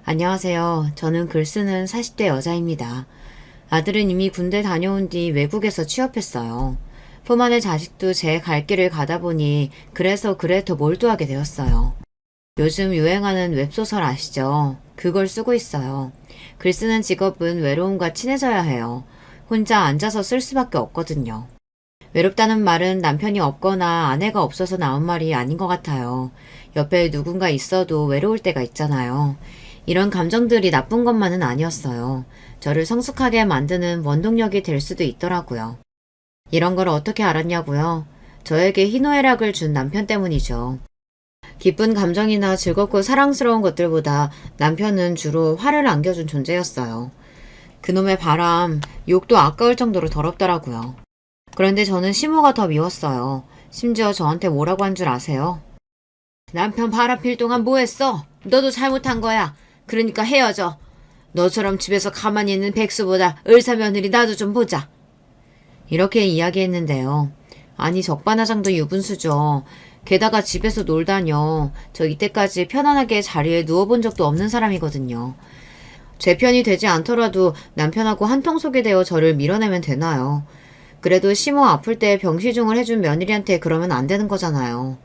안녕하세요. 저는 글 쓰는 40대 여자입니다. 아들은 이미 군대 다녀온 뒤 외국에서 취업했어요. 품 안의 자식도 제 갈 길을 가다 보니 그래서 글에 더 몰두하게 되었어요. 요즘 유행하는 웹소설 아시죠? 그걸 쓰고 있어요. 글 쓰는 직업은 외로움과 친해져야 해요. 혼자 앉아서 쓸 수밖에 없거든요. 외롭다는 말은 남편이 없거나 아내가 없어서 나온 말이 아닌 것 같아요. 옆에 누군가 있어도 외로울 때가 있잖아요. 이런 감정들이 나쁜 것만은 아니었어요. 저를 성숙하게 만드는 원동력이 될 수도 있더라고요. 이런 걸 어떻게 알았냐고요? 저에게 희노애락을 준 남편 때문이죠. 기쁜 감정이나 즐겁고 사랑스러운 것들보다 남편은 주로 화를 안겨준 존재였어요. 그놈의 바람, 욕도 아까울 정도로 더럽더라고요. 그런데 저는 시모가 더 미웠어요. 심지어 저한테 뭐라고 한 줄 아세요? 남편 바람 필 동안 뭐 했어? 너도 잘못한 거야. 그러니까 헤어져. 너처럼 집에서 가만히 있는 백수보다 을사 며느리 나도 좀 보자. 이렇게 이야기했는데요. 아니 적반하장도 유분수죠. 게다가 집에서 놀다뇨. 저 이때까지 편안하게 자리에 누워본 적도 없는 사람이거든요. 제 편이 되지 않더라도 남편하고 한통속이 되어 저를 밀어내면 되나요? 그래도 시모 아플 때 병시중을 해준 며느리한테 그러면 안 되는 거잖아요.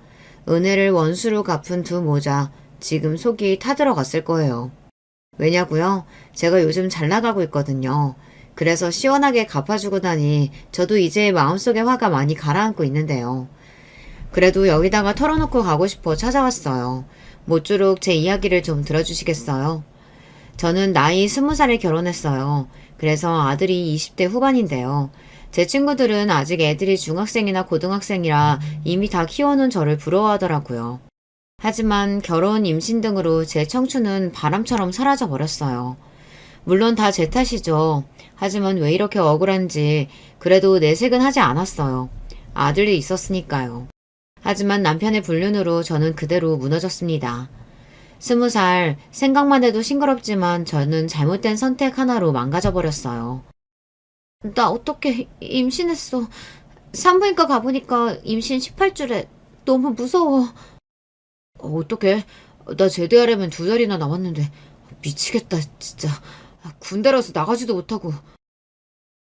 은혜를 원수로 갚은 두 모자, 지금 속이 타들어갔을 거예요. 왜냐고요? 제가 요즘 잘 나가고 있거든요. 그래서 시원하게 갚아주고 나니 저도 이제 마음속에 화가 많이 가라앉고 있는데요. 그래도 여기다가 털어놓고 가고 싶어 찾아왔어요. 모쪼록 제 이야기를 좀 들어주시겠어요? 저는 나이 20살에 결혼했어요. 그래서 아들이 20대 후반인데요. 제 친구들은 아직 애들이 중학생이나 고등학생이라 이미 다 키워놓은 저를 부러워하더라고요. 하지만 결혼, 임신 등으로 제 청춘은 바람처럼 사라져 버렸어요. 물론 다 제 탓이죠. 하지만 왜 이렇게 억울한지 그래도 내색은 하지 않았어요. 아들이 있었으니까요. 하지만 남편의 불륜으로 저는 그대로 무너졌습니다. 20살, 생각만 해도 싱그럽지만 저는 잘못된 선택 하나로 망가져 버렸어요. 나 어떻게 임신했어. 산부인과 가보니까 임신 18주래. 너무 무서워. 어떡해. 나 제대하려면 2달이나 남았는데. 미치겠다, 진짜. 군대라서 나가지도 못하고.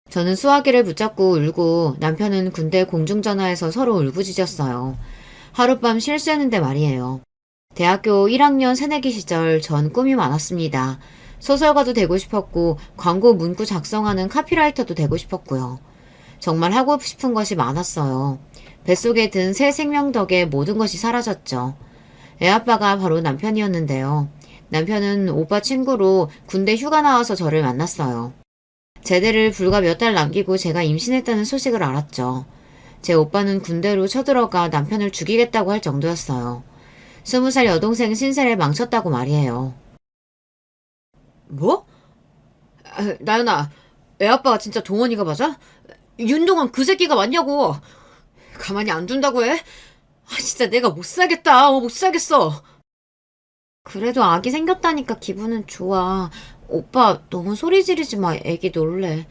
저는 수화기를 붙잡고 울고 남편은 군대 공중전화에서 서로 울부짖었어요. 하룻밤 실수했는데 말이에요. 대학교 1학년 새내기 시절 전 꿈이 많았습니다. 소설가도 되고 싶었고 광고 문구 작성하는 카피라이터도 되고 싶었고요. 정말 하고 싶은 것이 많았어요. 뱃속에 든 새 생명 덕에 모든 것이 사라졌죠. 애아빠가 바로 남편이었는데요. 남편은 오빠 친구로 군대 휴가 나와서 저를 만났어요. 제대를 불과 몇 달 남기고 제가 임신했다는 소식을 알았죠. 제 오빠는 군대로 쳐들어가 남편을 죽이겠다고 할 정도였어요. 20살 여동생 신세를 망쳤다고 말이에요. 뭐? 나연아, 애아빠가 진짜 동원이가 맞아? 윤동원 그 새끼가 맞냐고! 가만히 안 둔다고 해? 진짜 내가 못 살겠다. 못 살겠어. 그래도 아기 생겼다니까 기분은 좋아. 오빠 너무 소리 지르지 마. 애기 놀래.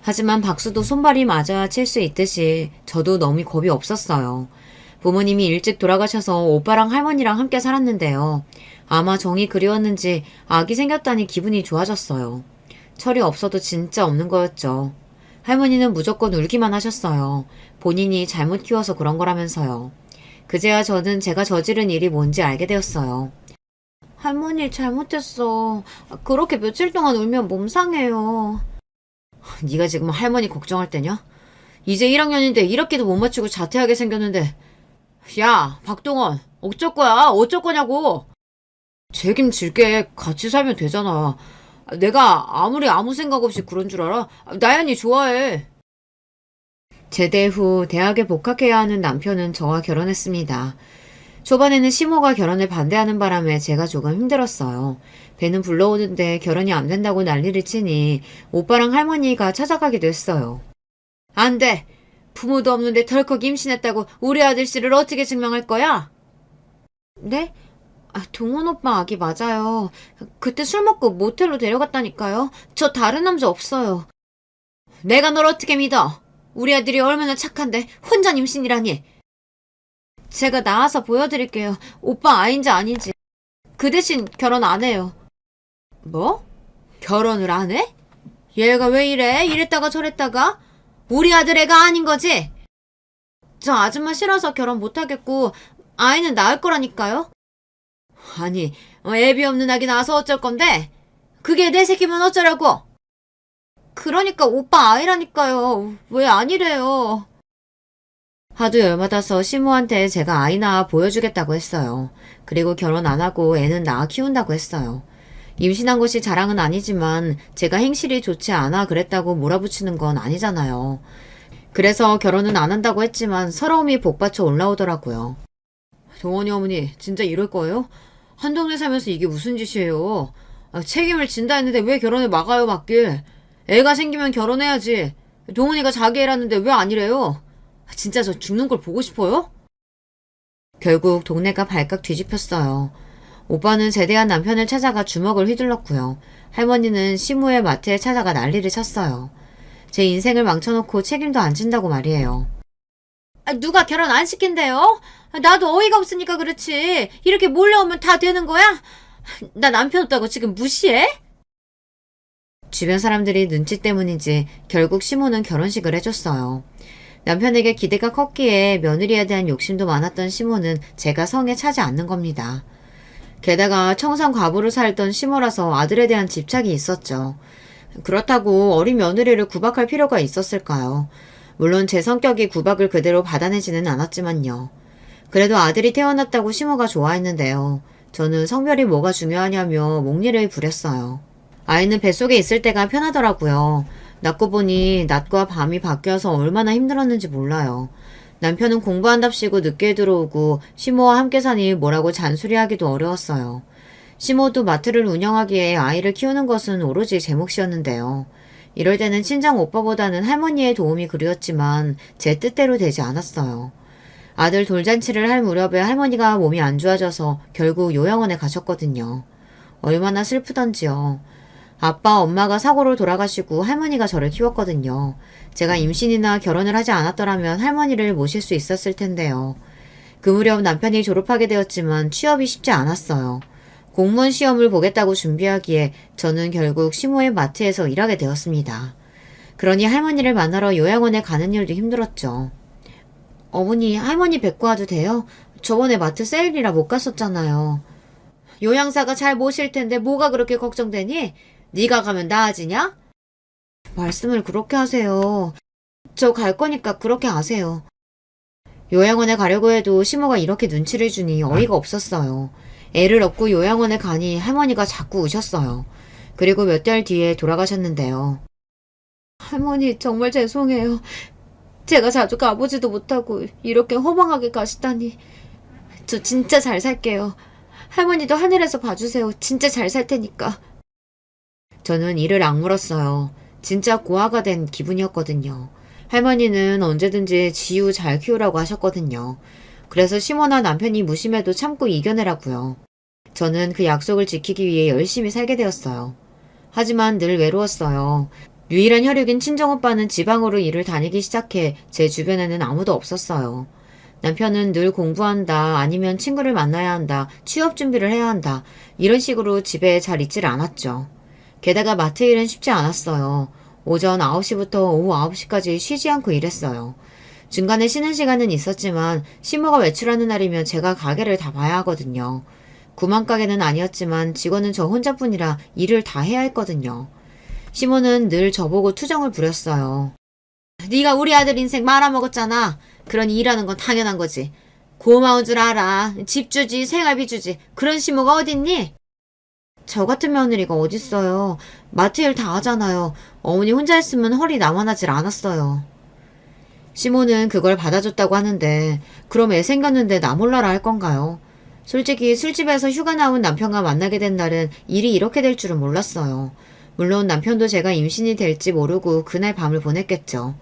하지만 박수도 손발이 맞아야 칠 수 있듯이 저도 너무 겁이 없었어요. 부모님이 일찍 돌아가셔서 오빠랑 할머니랑 함께 살았는데요. 아마 정이 그리웠는지 아기 생겼다니 기분이 좋아졌어요. 철이 없어도 진짜 없는 거였죠. 할머니는 무조건 울기만 하셨어요. 본인이 잘못 키워서 그런 거라면서요. 그제야 저는 제가 저지른 일이 뭔지 알게 되었어요. 할머니 잘못했어. 그렇게 며칠 동안 울면 몸 상해요. 네가 지금 할머니 걱정할 때냐? 이제 1학년인데 1학기도 못 마치고 자퇴하게 생겼는데. 야, 박동원, 어쩔 거야? 어쩔 거냐고. 책임질게. 같이 살면 되잖아. 내가 아무리 아무 생각 없이 그런 줄 알아? 나연이 좋아해. 제대 후 대학에 복학해야 하는 남편은 저와 결혼했습니다. 초반에는 시모가 결혼을 반대하는 바람에 제가 조금 힘들었어요. 배는 불러오는데 결혼이 안 된다고 난리를 치니 오빠랑 할머니가 찾아가기도 했어요. 안 돼! 부모도 없는데 덜컥 임신했다고 우리 아들 씨를 어떻게 증명할 거야? 네? 동원 오빠 아기 맞아요. 그때 술 먹고 모텔로 데려갔다니까요. 저 다른 남자 없어요. 내가 널 어떻게 믿어? 우리 아들이 얼마나 착한데 혼자 임신이라니. 제가 나와서 보여드릴게요. 오빠 아인지 아닌지. 그 대신 결혼 안 해요. 뭐? 결혼을 안 해? 얘가 왜 이래? 이랬다가 저랬다가? 우리 아들 애가 아닌 거지? 저 아줌마 싫어서 결혼 못하겠고 아이는 낳을 거라니까요? 아니, 애비 없는 아기 낳아서 어쩔 건데? 그게 내 새끼면 어쩌라고? 그러니까 오빠 아이라니까요. 왜 아니래요? 하도 열받아서 시모한테 제가 아이 낳아 보여주겠다고 했어요. 그리고 결혼 안 하고 애는 낳아 키운다고 했어요. 임신한 것이 자랑은 아니지만 제가 행실이 좋지 않아 그랬다고 몰아붙이는 건 아니잖아요. 그래서 결혼은 안 한다고 했지만 서러움이 복받쳐 올라오더라고요. 동원이 어머니 진짜 이럴 거예요? 한 동네 살면서 이게 무슨 짓이에요? 책임을 진다 했는데 왜 결혼을 막아요 막길? 애가 생기면 결혼해야지. 동원이가 자기 애라는데 왜 아니래요? 진짜 저 죽는 걸 보고 싶어요? 결국 동네가 발칵 뒤집혔어요. 오빠는 제대한 남편을 찾아가 주먹을 휘둘렀고요. 할머니는 시무의 마트에 찾아가 난리를 쳤어요. 제 인생을 망쳐놓고 책임도 안 진다고 말이에요. 누가 결혼 안 시킨대요? 나도 어이가 없으니까 그렇지. 이렇게 몰려오면 다 되는 거야? 나 남편 없다고 지금 무시해? 주변 사람들이 눈치 때문인지 결국 시모는 결혼식을 해줬어요. 남편에게 기대가 컸기에 며느리에 대한 욕심도 많았던 시모는 제가 성에 차지 않는 겁니다. 게다가 청산 과부로 살던 시모라서 아들에 대한 집착이 있었죠. 그렇다고 어린 며느리를 구박할 필요가 있었을까요? 물론 제 성격이 구박을 그대로 받아내지는 않았지만요. 그래도 아들이 태어났다고 시모가 좋아했는데요. 저는 성별이 뭐가 중요하냐며 목리를 부렸어요. 아이는 뱃속에 있을 때가 편하더라고요. 낳고 보니 낮과 밤이 바뀌어서 얼마나 힘들었는지 몰라요. 남편은 공부한답시고 늦게 들어오고 시모와 함께 사니 뭐라고 잔소리하기도 어려웠어요. 시모도 마트를 운영하기에 아이를 키우는 것은 오로지 제 몫이었는데요. 이럴 때는 친정 오빠보다는 할머니의 도움이 그리웠지만 제 뜻대로 되지 않았어요. 아들 돌잔치를 할 무렵에 할머니가 몸이 안 좋아져서 결국 요양원에 가셨거든요. 얼마나 슬프던지요. 아빠, 엄마가 사고로 돌아가시고 할머니가 저를 키웠거든요. 제가 임신이나 결혼을 하지 않았더라면 할머니를 모실 수 있었을 텐데요. 그 무렵 남편이 졸업하게 되었지만 취업이 쉽지 않았어요. 공무원 시험을 보겠다고 준비하기에 저는 결국 시모의 마트에서 일하게 되었습니다. 그러니 할머니를 만나러 요양원에 가는 일도 힘들었죠. 어머니, 할머니 뵙고 와도 돼요? 저번에 마트 세일이라 못 갔었잖아요. 요양사가 잘 모실 텐데 뭐가 그렇게 걱정되니? 네가 가면 나아지냐? 말씀을 그렇게 하세요. 저 갈 거니까 그렇게 아세요. 요양원에 가려고 해도 시모가 이렇게 눈치를 주니 어이가 없었어요. 애를 업고 요양원에 가니 할머니가 자꾸 우셨어요. 그리고 몇 달 뒤에 돌아가셨는데요. 할머니 정말 죄송해요. 제가 자주 가보지도 못하고 이렇게 허망하게 가시다니. 저 진짜 잘 살게요. 할머니도 하늘에서 봐주세요. 진짜 잘 살 테니까. 저는 이를 악물었어요. 진짜 고아가 된 기분이었거든요. 할머니는 언제든지 지우 잘 키우라고 하셨거든요. 그래서 시모나 남편이 무심해도 참고 이겨내라고요. 저는 그 약속을 지키기 위해 열심히 살게 되었어요. 하지만 늘 외로웠어요. 유일한 혈육인 친정오빠는 지방으로 일을 다니기 시작해 제 주변에는 아무도 없었어요. 남편은 늘 공부한다, 아니면 친구를 만나야 한다, 취업 준비를 해야 한다, 이런 식으로 집에 잘 있질 않았죠. 게다가 마트 일은 쉽지 않았어요. 오전 9시부터 오후 9시까지 쉬지 않고 일했어요. 중간에 쉬는 시간은 있었지만 시모가 외출하는 날이면 제가 가게를 다 봐야 하거든요. 구멍가게는 아니었지만 직원은 저 혼자뿐이라 일을 다 해야 했거든요. 시모는 늘 저보고 투정을 부렸어요. 네가 우리 아들 인생 말아먹었잖아. 그러니 일하는 건 당연한 거지. 고마운 줄 알아. 집 주지, 생활비 주지. 그런 시모가 어딨니? 저 같은 며느리가 어딨어요. 마트 일 다 하잖아요. 어머니 혼자 했으면 허리 남아나질 않았어요. 시모는 그걸 받아줬다고 하는데 그럼 애 생겼는데 나 몰라라 할 건가요? 솔직히 술집에서 휴가 나온 남편과 만나게 된 날은 일이 이렇게 될 줄은 몰랐어요. 물론 남편도 제가 임신이 될지 모르고 그날 밤을 보냈겠죠.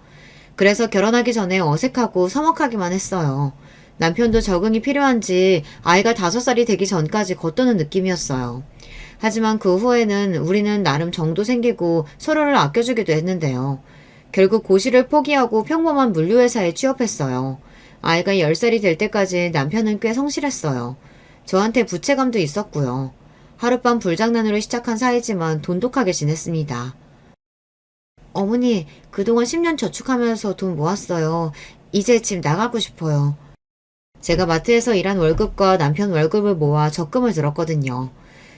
그래서 결혼하기 전에 어색하고 서먹하기만 했어요. 남편도 적응이 필요한지 아이가 5살이 되기 전까지 겉도는 느낌이었어요. 하지만 그 후에는 우리는 나름 정도 생기고 서로를 아껴주기도 했는데요. 결국 고시를 포기하고 평범한 물류회사에 취업했어요. 아이가 10살이 될 때까지 남편은 꽤 성실했어요. 저한테 부채감도 있었고요. 하룻밤 불장난으로 시작한 사이지만 돈독하게 지냈습니다. 어머니, 그동안 10년 저축하면서 돈 모았어요. 이제 집 나가고 싶어요. 제가 마트에서 일한 월급과 남편 월급을 모아 적금을 들었거든요.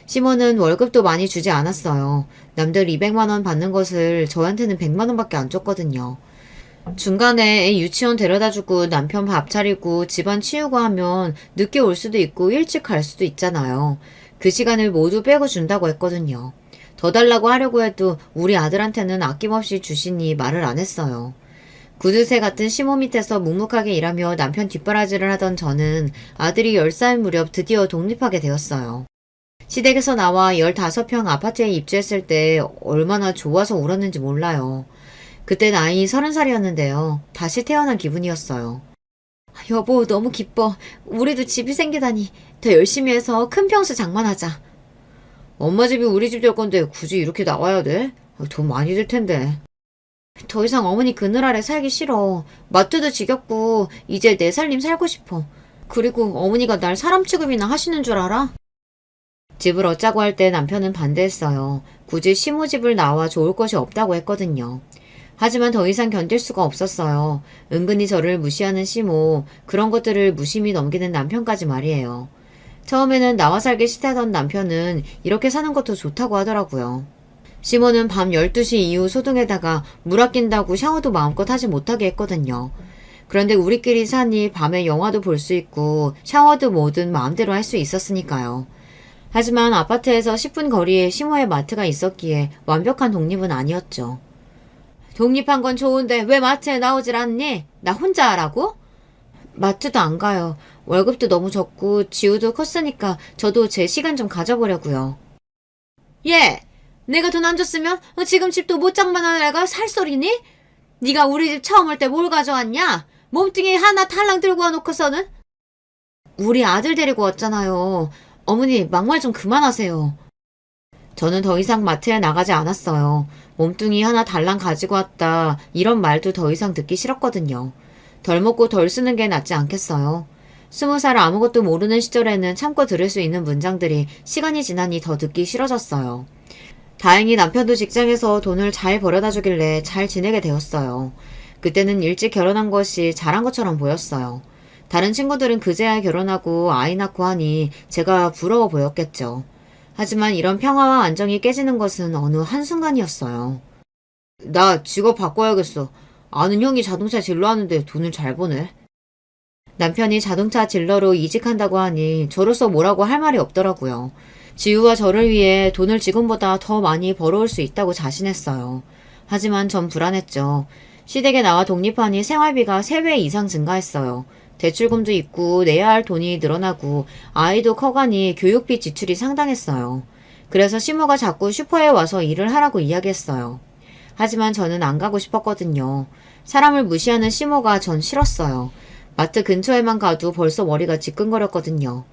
시모는 월급도 많이 주지 않았어요. 남들 200만 원 받는 것을 저한테는 100만 원밖에 안 줬거든요. 중간에 애 유치원 데려다주고 남편 밥 차리고 집안 치우고 하면 늦게 올 수도 있고 일찍 갈 수도 있잖아요. 그 시간을 모두 빼고 준다고 했거든요. 더 달라고 하려고 해도 우리 아들한테는 아낌없이 주시니 말을 안 했어요. 구두쇠 같은 시모 밑에서 묵묵하게 일하며 남편 뒷바라지를 하던 저는 아들이 10살 무렵 드디어 독립하게 되었어요. 시댁에서 나와 15평 아파트에 입주했을 때 얼마나 좋아서 울었는지 몰라요. 그때 나이 30살이었는데요. 다시 태어난 기분이었어요. 여보, 너무 기뻐. 우리도 집이 생기다니. 더 열심히 해서 큰 평수 장만하자. 엄마 집이 우리 집 될 건데 굳이 이렇게 나와야 돼? 돈 많이 들 텐데. 더 이상 어머니 그늘 아래 살기 싫어. 마트도 지겹고 이제 내 살림 살고 싶어. 그리고 어머니가 날 사람 취급이나 하시는 줄 알아? 집을 얻자고 할 때 남편은 반대했어요. 굳이 시모 집을 나와 좋을 것이 없다고 했거든요. 하지만 더 이상 견딜 수가 없었어요. 은근히 저를 무시하는 시모, 그런 것들을 무심히 넘기는 남편까지 말이에요. 처음에는 나와 살기 싫다던 남편은 이렇게 사는 것도 좋다고 하더라고요. 시모는 밤 12시 이후 소등에다가 물 아낀다고 샤워도 마음껏 하지 못하게 했거든요. 그런데 우리끼리 사니 밤에 영화도 볼 수 있고 샤워도 뭐든 마음대로 할 수 있었으니까요. 하지만 아파트에서 10분 거리에 시모의 마트가 있었기에 완벽한 독립은 아니었죠. 독립한 건 좋은데 왜 마트에 나오질 않니? 나 혼자 하라고? 마트도 안 가요. 월급도 너무 적고 지우도 컸으니까 저도 제 시간 좀 가져보려고요. 예! 내가 돈 안 줬으면 지금 집도 못 장만하는 애가 살 소리니? 네가 우리 집 처음 올 때 뭘 가져왔냐? 몸뚱이 하나 탈랑 들고 와놓고서는? 우리 아들 데리고 왔잖아요. 어머니 막말 좀 그만하세요. 저는 더 이상 마트에 나가지 않았어요. 몸뚱이 하나 달랑 가지고 왔다 이런 말도 더 이상 듣기 싫었거든요. 덜 먹고 덜 쓰는 게 낫지 않겠어요. 20살 아무것도 모르는 시절에는 참고 들을 수 있는 문장들이 시간이 지나니 더 듣기 싫어졌어요. 다행히 남편도 직장에서 돈을 잘 벌어다 주길래 잘 지내게 되었어요. 그때는 일찍 결혼한 것이 잘한 것처럼 보였어요. 다른 친구들은 그제야 결혼하고 아이 낳고 하니 제가 부러워 보였겠죠. 하지만 이런 평화와 안정이 깨지는 것은 어느 한순간이었어요. 나 직업 바꿔야겠어. 아는 형이 자동차 진로하는데 돈을 잘 버네. 남편이 자동차 딜러로 이직한다고 하니 저로서 뭐라고 할 말이 없더라고요. 지우와 저를 위해 돈을 지금보다 더 많이 벌어올 수 있다고 자신했어요. 하지만 전 불안했죠. 시댁에 나와 독립하니 생활비가 3배 이상 증가했어요. 대출금도 있고 내야 할 돈이 늘어나고 아이도 커가니 교육비 지출이 상당했어요. 그래서 시모가 자꾸 슈퍼에 와서 일을 하라고 이야기했어요. 하지만 저는 안 가고 싶었거든요. 사람을 무시하는 시모가 전 싫었어요. 마트 근처에만 가도 벌써 머리가 지끈거렸거든요.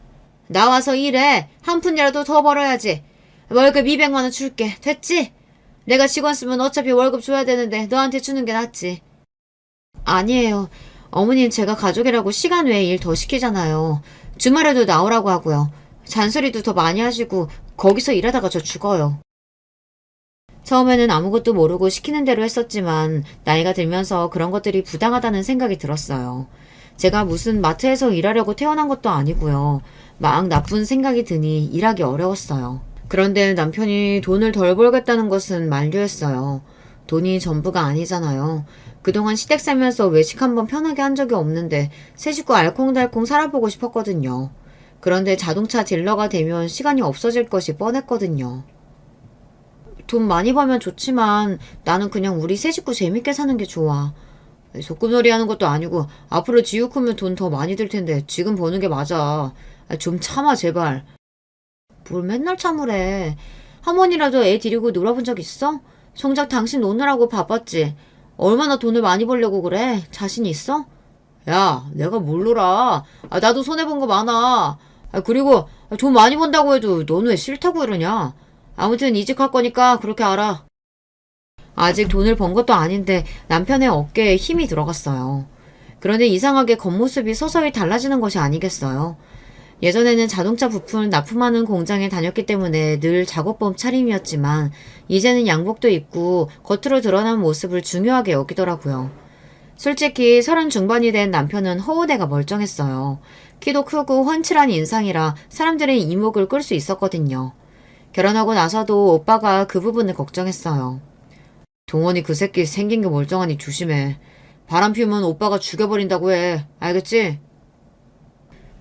나와서 일해. 한 푼이라도 더 벌어야지. 월급 200만 원 줄게. 됐지? 내가 직원 쓰면 어차피 월급 줘야 되는데 너한테 주는 게 낫지. 아니에요. 어머님 제가 가족이라고 시간 외에 일 더 시키잖아요. 주말에도 나오라고 하고요. 잔소리도 더 많이 하시고 거기서 일하다가 저 죽어요. 처음에는 아무것도 모르고 시키는 대로 했었지만 나이가 들면서 그런 것들이 부당하다는 생각이 들었어요. 제가 무슨 마트에서 일하려고 태어난 것도 아니고요. 막 나쁜 생각이 드니 일하기 어려웠어요. 그런데 남편이 돈을 덜 벌겠다는 것은 만류했어요. 돈이 전부가 아니잖아요. 그동안 시댁 살면서 외식 한번 편하게 한 적이 없는데 새 식구 알콩달콩 살아보고 싶었거든요. 그런데 자동차 딜러가 되면 시간이 없어질 것이 뻔했거든요. 돈 많이 벌면 좋지만 나는 그냥 우리 새 식구 재밌게 사는 게 좋아. 소꿉놀이 하는 것도 아니고 앞으로 지우 크면 돈 더 많이 들 텐데 지금 버는 게 맞아. 좀 참아 제발. 뭘 맨날 참으래. 한 번이라도 애 데리고 놀아본 적 있어? 정작 당신 노느라고 바빴지. 얼마나 돈을 많이 벌려고 그래? 자신 있어? 야, 내가 뭘 놀아. 나도 손해본 거 많아. 그리고 돈 많이 번다고 해도 너는 왜 싫다고 이러냐? 아무튼 이직할 거니까 그렇게 알아. 아직 돈을 번 것도 아닌데 남편의 어깨에 힘이 들어갔어요. 그런데 이상하게 겉모습이 서서히 달라지는 것이 아니겠어요. 예전에는 자동차 부품을 납품하는 공장에 다녔기 때문에 늘 작업복 차림이었지만 이제는 양복도 입고 겉으로 드러난 모습을 중요하게 여기더라고요. 솔직히 30 중반이 된 남편은 허우대가 멀쩡했어요. 키도 크고 훤칠한 인상이라 사람들의 이목을 끌 수 있었거든요. 결혼하고 나서도 오빠가 그 부분을 걱정했어요. 동원이 그 새끼 생긴 게 멀쩡하니 조심해. 바람 피우면 오빠가 죽여버린다고 해. 알겠지?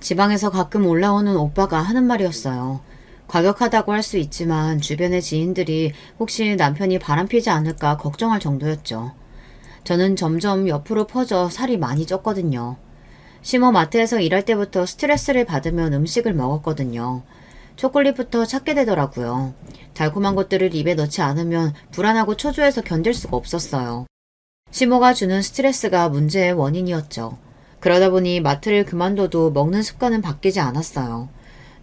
지방에서 가끔 올라오는 오빠가 하는 말이었어요. 과격하다고 할 수 있지만 주변의 지인들이 혹시 남편이 바람피지 않을까 걱정할 정도였죠. 저는 점점 옆으로 퍼져 살이 많이 쪘거든요. 시모 마트에서 일할 때부터 스트레스를 받으면 음식을 먹었거든요. 초콜릿부터 찾게 되더라고요. 달콤한 것들을 입에 넣지 않으면 불안하고 초조해서 견딜 수가 없었어요. 시모가 주는 스트레스가 문제의 원인이었죠. 그러다 보니 마트를 그만둬도 먹는 습관은 바뀌지 않았어요.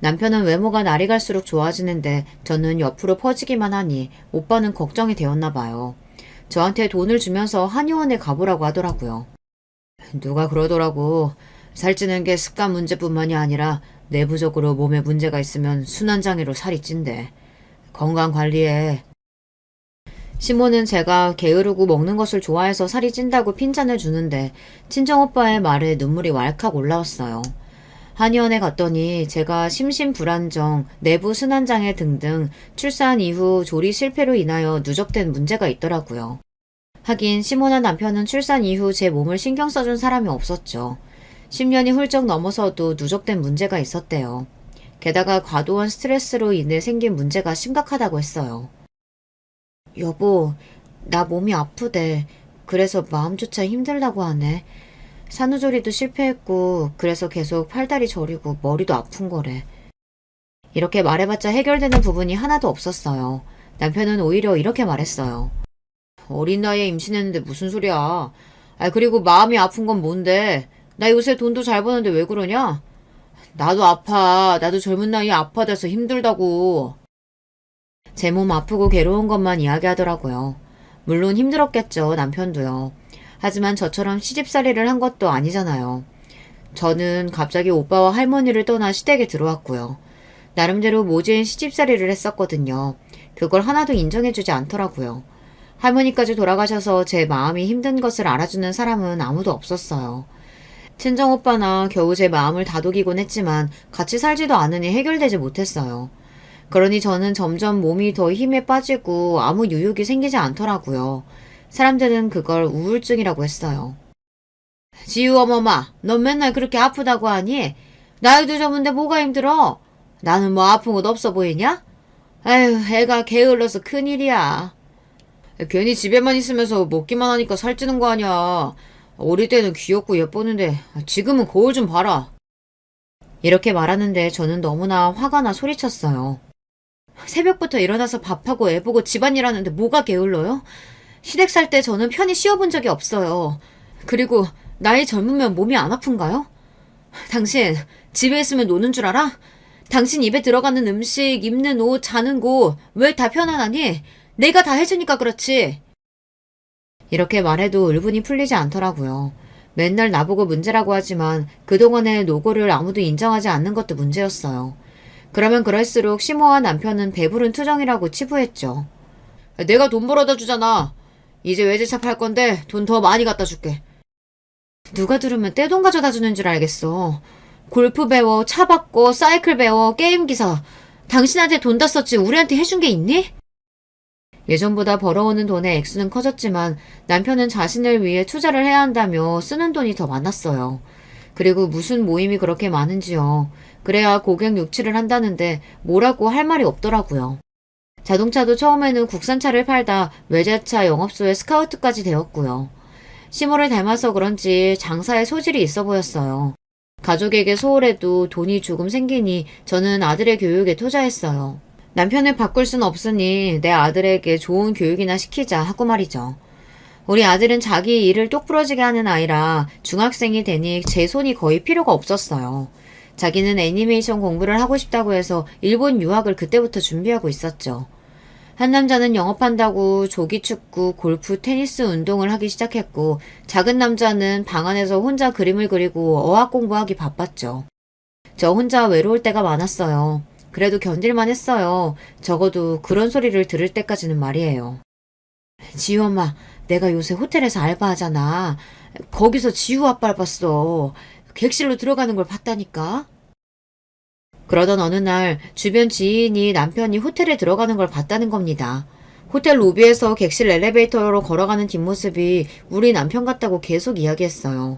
남편은 외모가 날이 갈수록 좋아지는데 저는 옆으로 퍼지기만 하니 오빠는 걱정이 되었나 봐요. 저한테 돈을 주면서 한의원에 가보라고 하더라고요. 누가 그러더라고. 살찌는 게 습관 문제뿐만이 아니라 내부적으로 몸에 문제가 있으면 순환장애로 살이 찐대. 건강 관리해. 시모는 제가 게으르고 먹는 것을 좋아해서 살이 찐다고 핀잔을 주는데 친정오빠의 말에 눈물이 왈칵 올라왔어요. 한의원에 갔더니 제가 심신불안정, 내부 순환장애 등등 출산 이후 조리 실패로 인하여 누적된 문제가 있더라고요. 하긴 시모나 남편은 출산 이후 제 몸을 신경 써준 사람이 없었죠. 10년이 훌쩍 넘어서도 누적된 문제가 있었대요. 게다가 과도한 스트레스로 인해 생긴 문제가 심각하다고 했어요. 여보, 나 몸이 아프대. 그래서 마음조차 힘들다고 하네. 산후조리도 실패했고 그래서 계속 팔다리 저리고 머리도 아픈 거래. 이렇게 말해봤자 해결되는 부분이 하나도 없었어요. 남편은 오히려 이렇게 말했어요. 어린 나이에 임신했는데 무슨 소리야. 그리고 마음이 아픈 건 뭔데. 나 요새 돈도 잘 버는데 왜 그러냐? 나도 아파. 나도 젊은 나이에 아파돼서 힘들다고. 제 몸 아프고 괴로운 것만 이야기하더라고요. 물론 힘들었겠죠, 남편도요. 하지만 저처럼 시집살이를 한 것도 아니잖아요. 저는 갑자기 오빠와 할머니를 떠나 시댁에 들어왔고요. 나름대로 모진 시집살이를 했었거든요. 그걸 하나도 인정해주지 않더라고요. 할머니까지 돌아가셔서 제 마음이 힘든 것을 알아주는 사람은 아무도 없었어요. 친정오빠나 겨우 제 마음을 다독이곤 했지만 같이 살지도 않으니 해결되지 못했어요. 그러니 저는 점점 몸이 더 힘에 빠지고 아무 유욕이 생기지 않더라고요. 사람들은 그걸 우울증이라고 했어요. 지우 어머마, 넌 맨날 그렇게 아프다고 하니? 나이도 적은데 뭐가 힘들어? 나는 뭐 아픈 곳 없어 보이냐? 아휴, 애가 게을러서 큰일이야. 괜히 집에만 있으면서 먹기만 하니까 살찌는 거 아니야. 어릴 때는 귀엽고 예뻤는데 지금은 거울 좀 봐라. 이렇게 말하는데 저는 너무나 화가 나 소리쳤어요. 새벽부터 일어나서 밥하고 애보고 집안일 하는데 뭐가 게을러요? 시댁 살 때 저는 편히 쉬어본 적이 없어요. 그리고 나이 젊으면 몸이 안 아픈가요? 당신 집에 있으면 노는 줄 알아? 당신 입에 들어가는 음식, 입는 옷, 자는 곳 왜 다 편안하니? 내가 다 해주니까 그렇지. 이렇게 말해도 울분이 풀리지 않더라고요. 맨날 나보고 문제라고 하지만 그동안의 노고를 아무도 인정하지 않는 것도 문제였어요. 그러면 그럴수록 시모와 남편은 배부른 투정이라고 치부했죠. 내가 돈 벌어다 주잖아. 이제 외제차 팔 건데 돈 더 많이 갖다 줄게. 누가 들으면 떼돈 가져다 주는 줄 알겠어. 골프 배워, 차 바꿔, 사이클 배워, 게임 기사. 당신한테 돈 다 썼지 우리한테 해준 게 있니? 예전보다 벌어오는 돈의 액수는 커졌지만 남편은 자신을 위해 투자를 해야 한다며 쓰는 돈이 더 많았어요. 그리고 무슨 모임이 그렇게 많은지요. 그래야 고객 유치를 한다는데 뭐라고 할 말이 없더라고요. 자동차도 처음에는 국산차를 팔다 외제차 영업소에 스카우트까지 되었고요. 시모를 닮아서 그런지 장사에 소질이 있어 보였어요. 가족에게 소홀해도 돈이 조금 생기니 저는 아들의 교육에 투자했어요. 남편을 바꿀 순 없으니 내 아들에게 좋은 교육이나 시키자 하고 말이죠. 우리 아들은 자기 일을 똑부러지게 하는 아이라 중학생이 되니 제 손이 거의 필요가 없었어요. 자기는 애니메이션 공부를 하고 싶다고 해서 일본 유학을 그때부터 준비하고 있었죠. 한 남자는 영업한다고 조기축구, 골프, 테니스 운동을 하기 시작했고 작은 남자는 방 안에서 혼자 그림을 그리고 어학 공부하기 바빴죠. 저 혼자 외로울 때가 많았어요. 그래도 견딜만 했어요. 적어도 그런 소리를 들을 때까지는 말이에요. 지우 엄마, 내가 요새 호텔에서 알바하잖아. 거기서 지우 아빠를 봤어. 객실로 들어가는 걸 봤다니까. 그러던 어느 날 주변 지인이 남편이 호텔에 들어가는 걸 봤다는 겁니다. 호텔 로비에서 객실 엘리베이터로 걸어가는 뒷모습이 우리 남편 같다고 계속 이야기했어요.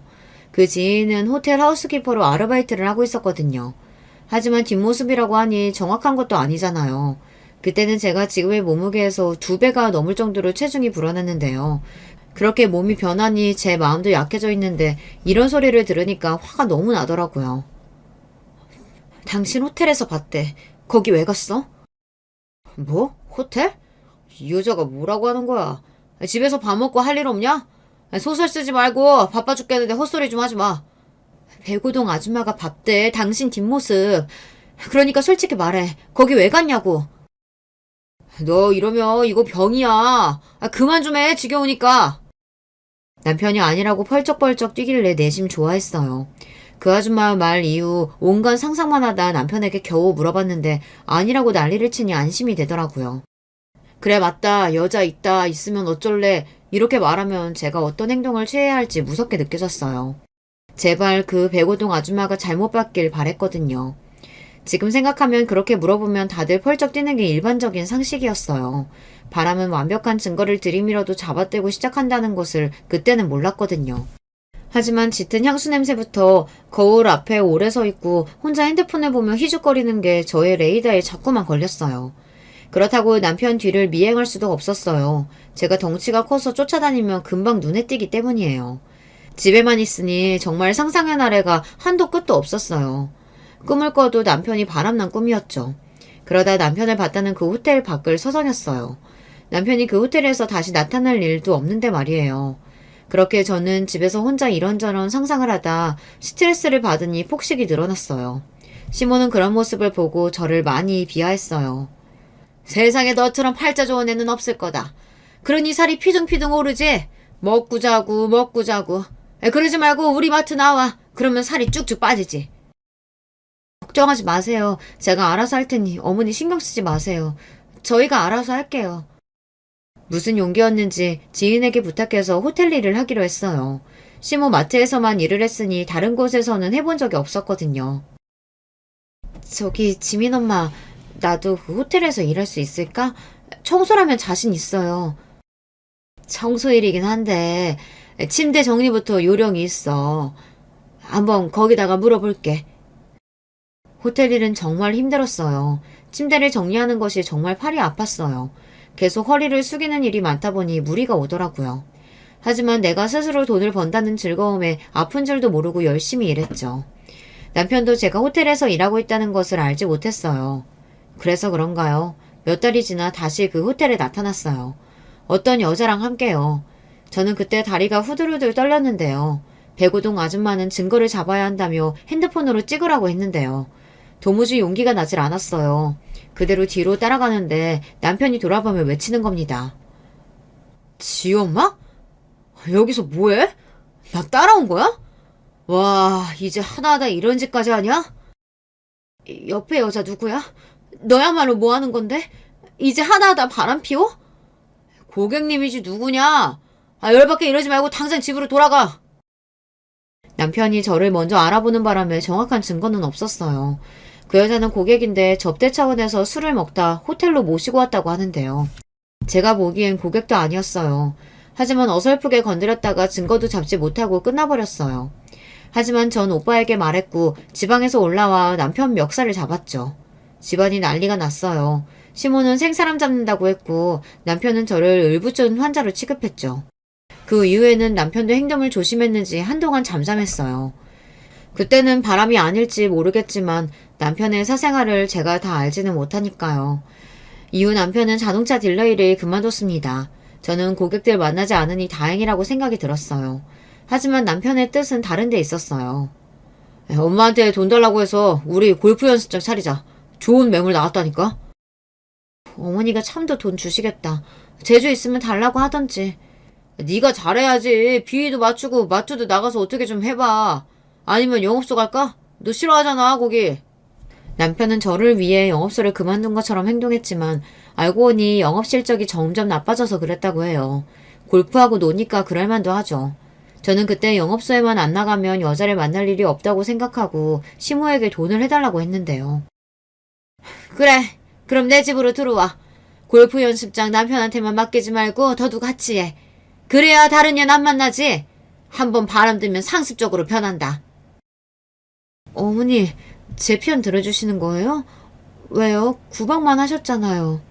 그 지인은 호텔 하우스키퍼로 아르바이트를 하고 있었거든요. 하지만 뒷모습이라고 하니 정확한 것도 아니잖아요. 그때는 제가 지금의 몸무게에서 2배가 넘을 정도로 체중이 불어났는데요. 그렇게 몸이 변하니 제 마음도 약해져 있는데 이런 소리를 들으니까 화가 너무 나더라고요. 당신 호텔에서 봤대. 거기 왜 갔어? 뭐? 호텔? 이 여자가 뭐라고 하는 거야? 집에서 밥 먹고 할 일 없냐? 소설 쓰지 말고 바빠 죽겠는데 헛소리 좀 하지 마. 백오동 아줌마가 봤대. 당신 뒷모습. 그러니까 솔직히 말해. 거기 왜 갔냐고. 너 이러면 이거 병이야. 그만 좀 해. 지겨우니까. 남편이 아니라고 펄쩍펄쩍 뛰길래 내심 좋아했어요. 그 아줌마 말 이후 온갖 상상만 하다 남편에게 겨우 물어봤는데 아니라고 난리를 치니 안심이 되더라고요. 그래 맞다. 여자 있다. 있으면 어쩔래. 이렇게 말하면 제가 어떤 행동을 취해야 할지 무섭게 느껴졌어요. 제발 그 백오동 아줌마가 잘못 봤길 바랬거든요. 지금 생각하면 그렇게 물어보면 다들 펄쩍 뛰는 게 일반적인 상식이었어요. 바람은 완벽한 증거를 들이밀어도 잡아떼고 시작한다는 것을 그때는 몰랐거든요. 하지만 짙은 향수 냄새부터 거울 앞에 오래 서 있고 혼자 핸드폰을 보며 희죽거리는 게 저의 레이더에 자꾸만 걸렸어요. 그렇다고 남편 뒤를 미행할 수도 없었어요. 제가 덩치가 커서 쫓아다니면 금방 눈에 띄기 때문이에요. 집에만 있으니 정말 상상의 나래가 한도 끝도 없었어요. 꿈을 꿔도 남편이 바람난 꿈이었죠. 그러다 남편을 봤다는 그 호텔 밖을 서성였어요. 남편이 그 호텔에서 다시 나타날 일도 없는데 말이에요. 그렇게 저는 집에서 혼자 이런저런 상상을 하다 스트레스를 받으니 폭식이 늘어났어요. 시모는 그런 모습을 보고 저를 많이 비하했어요. 세상에 너처럼 팔자 좋은 애는 없을 거다. 그러니 살이 피둥피둥 오르지? 먹고 자고 먹고 자고. 그러지 말고 우리 마트 나와. 그러면 살이 쭉쭉 빠지지. 걱정하지 마세요. 제가 알아서 할 테니 어머니 신경 쓰지 마세요. 저희가 알아서 할게요. 무슨 용기였는지 지인에게 부탁해서 호텔 일을 하기로 했어요. 시모 마트에서만 일을 했으니 다른 곳에서는 해본 적이 없었거든요. 저기 지민 엄마, 나도 그 호텔에서 일할 수 있을까? 청소라면 자신 있어요. 청소 일이긴 한데 침대 정리부터 요령이 있어. 한번 거기다가 물어볼게. 호텔 일은 정말 힘들었어요. 침대를 정리하는 것이 정말 팔이 아팠어요. 계속 허리를 숙이는 일이 많다 보니 무리가 오더라고요. 하지만 내가 스스로 돈을 번다는 즐거움에 아픈 줄도 모르고 열심히 일했죠. 남편도 제가 호텔에서 일하고 있다는 것을 알지 못했어요. 그래서 그런가요? 몇 달이 지나 다시 그 호텔에 나타났어요. 어떤 여자랑 함께요. 저는 그때 다리가 후들후들 떨렸는데요. 백오동 아줌마는 증거를 잡아야 한다며 핸드폰으로 찍으라고 했는데요. 도무지 용기가 나질 않았어요. 그대로 뒤로 따라가는데 남편이 돌아보며 외치는 겁니다. 지우 엄마? 여기서 뭐해? 나 따라온 거야? 와, 이제 하나하나 이런 짓까지 하냐? 옆에 여자 누구야? 너야말로 뭐 하는 건데? 이제 하나하나 바람 피워? 고객님이지 누구냐? 열받게 이러지 말고 당장 집으로 돌아가. 남편이 저를 먼저 알아보는 바람에 정확한 증거는 없었어요. 그 여자는 고객인데 접대 차원에서 술을 먹다 호텔로 모시고 왔다고 하는데요. 제가 보기엔 고객도 아니었어요. 하지만 어설프게 건드렸다가 증거도 잡지 못하고 끝나버렸어요. 하지만 전 오빠에게 말했고 지방에서 올라와 남편 멱살을 잡았죠. 집안이 난리가 났어요. 시모는 생사람 잡는다고 했고 남편은 저를 을부존 환자로 취급했죠. 그 이후에는 남편도 행동을 조심했는지 한동안 잠잠했어요. 그때는 바람이 아닐지 모르겠지만 남편의 사생활을 제가 다 알지는 못하니까요. 이후 남편은 자동차 딜러 일을 그만뒀습니다. 저는 고객들 만나지 않으니 다행이라고 생각이 들었어요. 하지만 남편의 뜻은 다른 데 있었어요. 엄마한테 돈 달라고 해서 우리 골프 연습장 차리자. 좋은 매물 나왔다니까. 어머니가 참도 돈 주시겠다. 제주 있으면 달라고 하던지. 네가 잘해야지. 비위도 맞추고 마트도 나가서 어떻게 좀 해봐. 아니면 영업소 갈까? 너 싫어하잖아, 거기. 남편은 저를 위해 영업소를 그만둔 것처럼 행동했지만 알고 보니 영업 실적이 점점 나빠져서 그랬다고 해요. 골프하고 노니까 그럴 만도 하죠. 저는 그때 영업소에만 안 나가면 여자를 만날 일이 없다고 생각하고 시모에게 돈을 해달라고 했는데요. 그래, 그럼 내 집으로 들어와. 골프 연습장 남편한테만 맡기지 말고 너도 같이 해. 그래야 다른 년 안 만나지. 한번 바람 들면 상습적으로 변한다. 어머니, 제 편 들어주시는 거예요? 왜요? 구박만 하셨잖아요.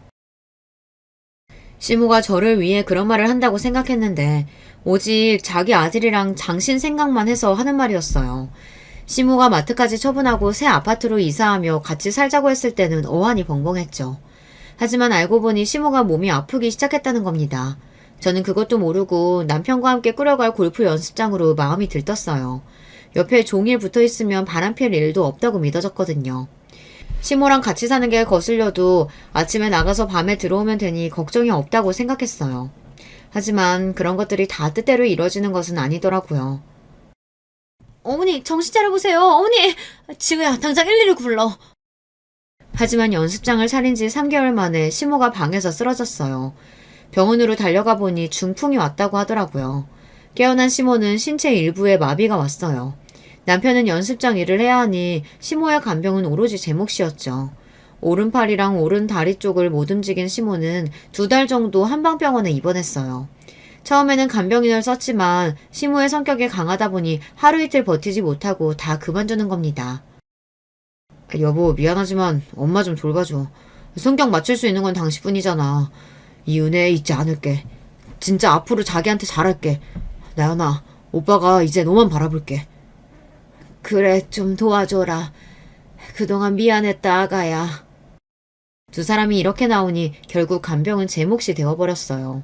시모가 저를 위해 그런 말을 한다고 생각했는데 오직 자기 아들이랑 장신 생각만 해서 하는 말이었어요. 시모가 마트까지 처분하고 새 아파트로 이사하며 같이 살자고 했을 때는 어안이 벙벙했죠. 하지만 알고 보니 시모가 몸이 아프기 시작했다는 겁니다. 저는 그것도 모르고 남편과 함께 끌어갈 골프 연습장으로 마음이 들떴어요. 옆에 종일 붙어 있으면 바람필 일도 없다고 믿어졌거든요. 시모랑 같이 사는 게 거슬려도 아침에 나가서 밤에 들어오면 되니 걱정이 없다고 생각했어요. 하지만 그런 것들이 다 뜻대로 이뤄지는 것은 아니더라고요. 어머니, 정신 차려보세요. 어머니! 지우야, 당장 119 불러. 하지만 연습장을 차린 지 3개월 만에 시모가 방에서 쓰러졌어요. 병원으로 달려가 보니 중풍이 왔다고 하더라고요. 깨어난 시모는 신체 일부에 마비가 왔어요. 남편은 연습장 일을 해야 하니 시모의 간병은 오로지 제 몫이었죠. 오른팔이랑 오른 다리 쪽을 못 움직인 시모는 2달 정도 한방병원에 입원했어요. 처음에는 간병인을 썼지만 시모의 성격이 강하다 보니 하루 이틀 버티지 못하고 다 그만두는 겁니다. 여보, 미안하지만 엄마 좀 돌봐줘. 성격 맞출 수 있는 건 당신뿐이잖아. 이 은혜 잊지 않을게. 진짜 앞으로 자기한테 잘할게. 나연아, 오빠가 이제 너만 바라볼게. 그래, 좀 도와줘라. 그동안 미안했다, 아가야. 두 사람이 이렇게 나오니 결국 간병은 제 몫이 되어버렸어요.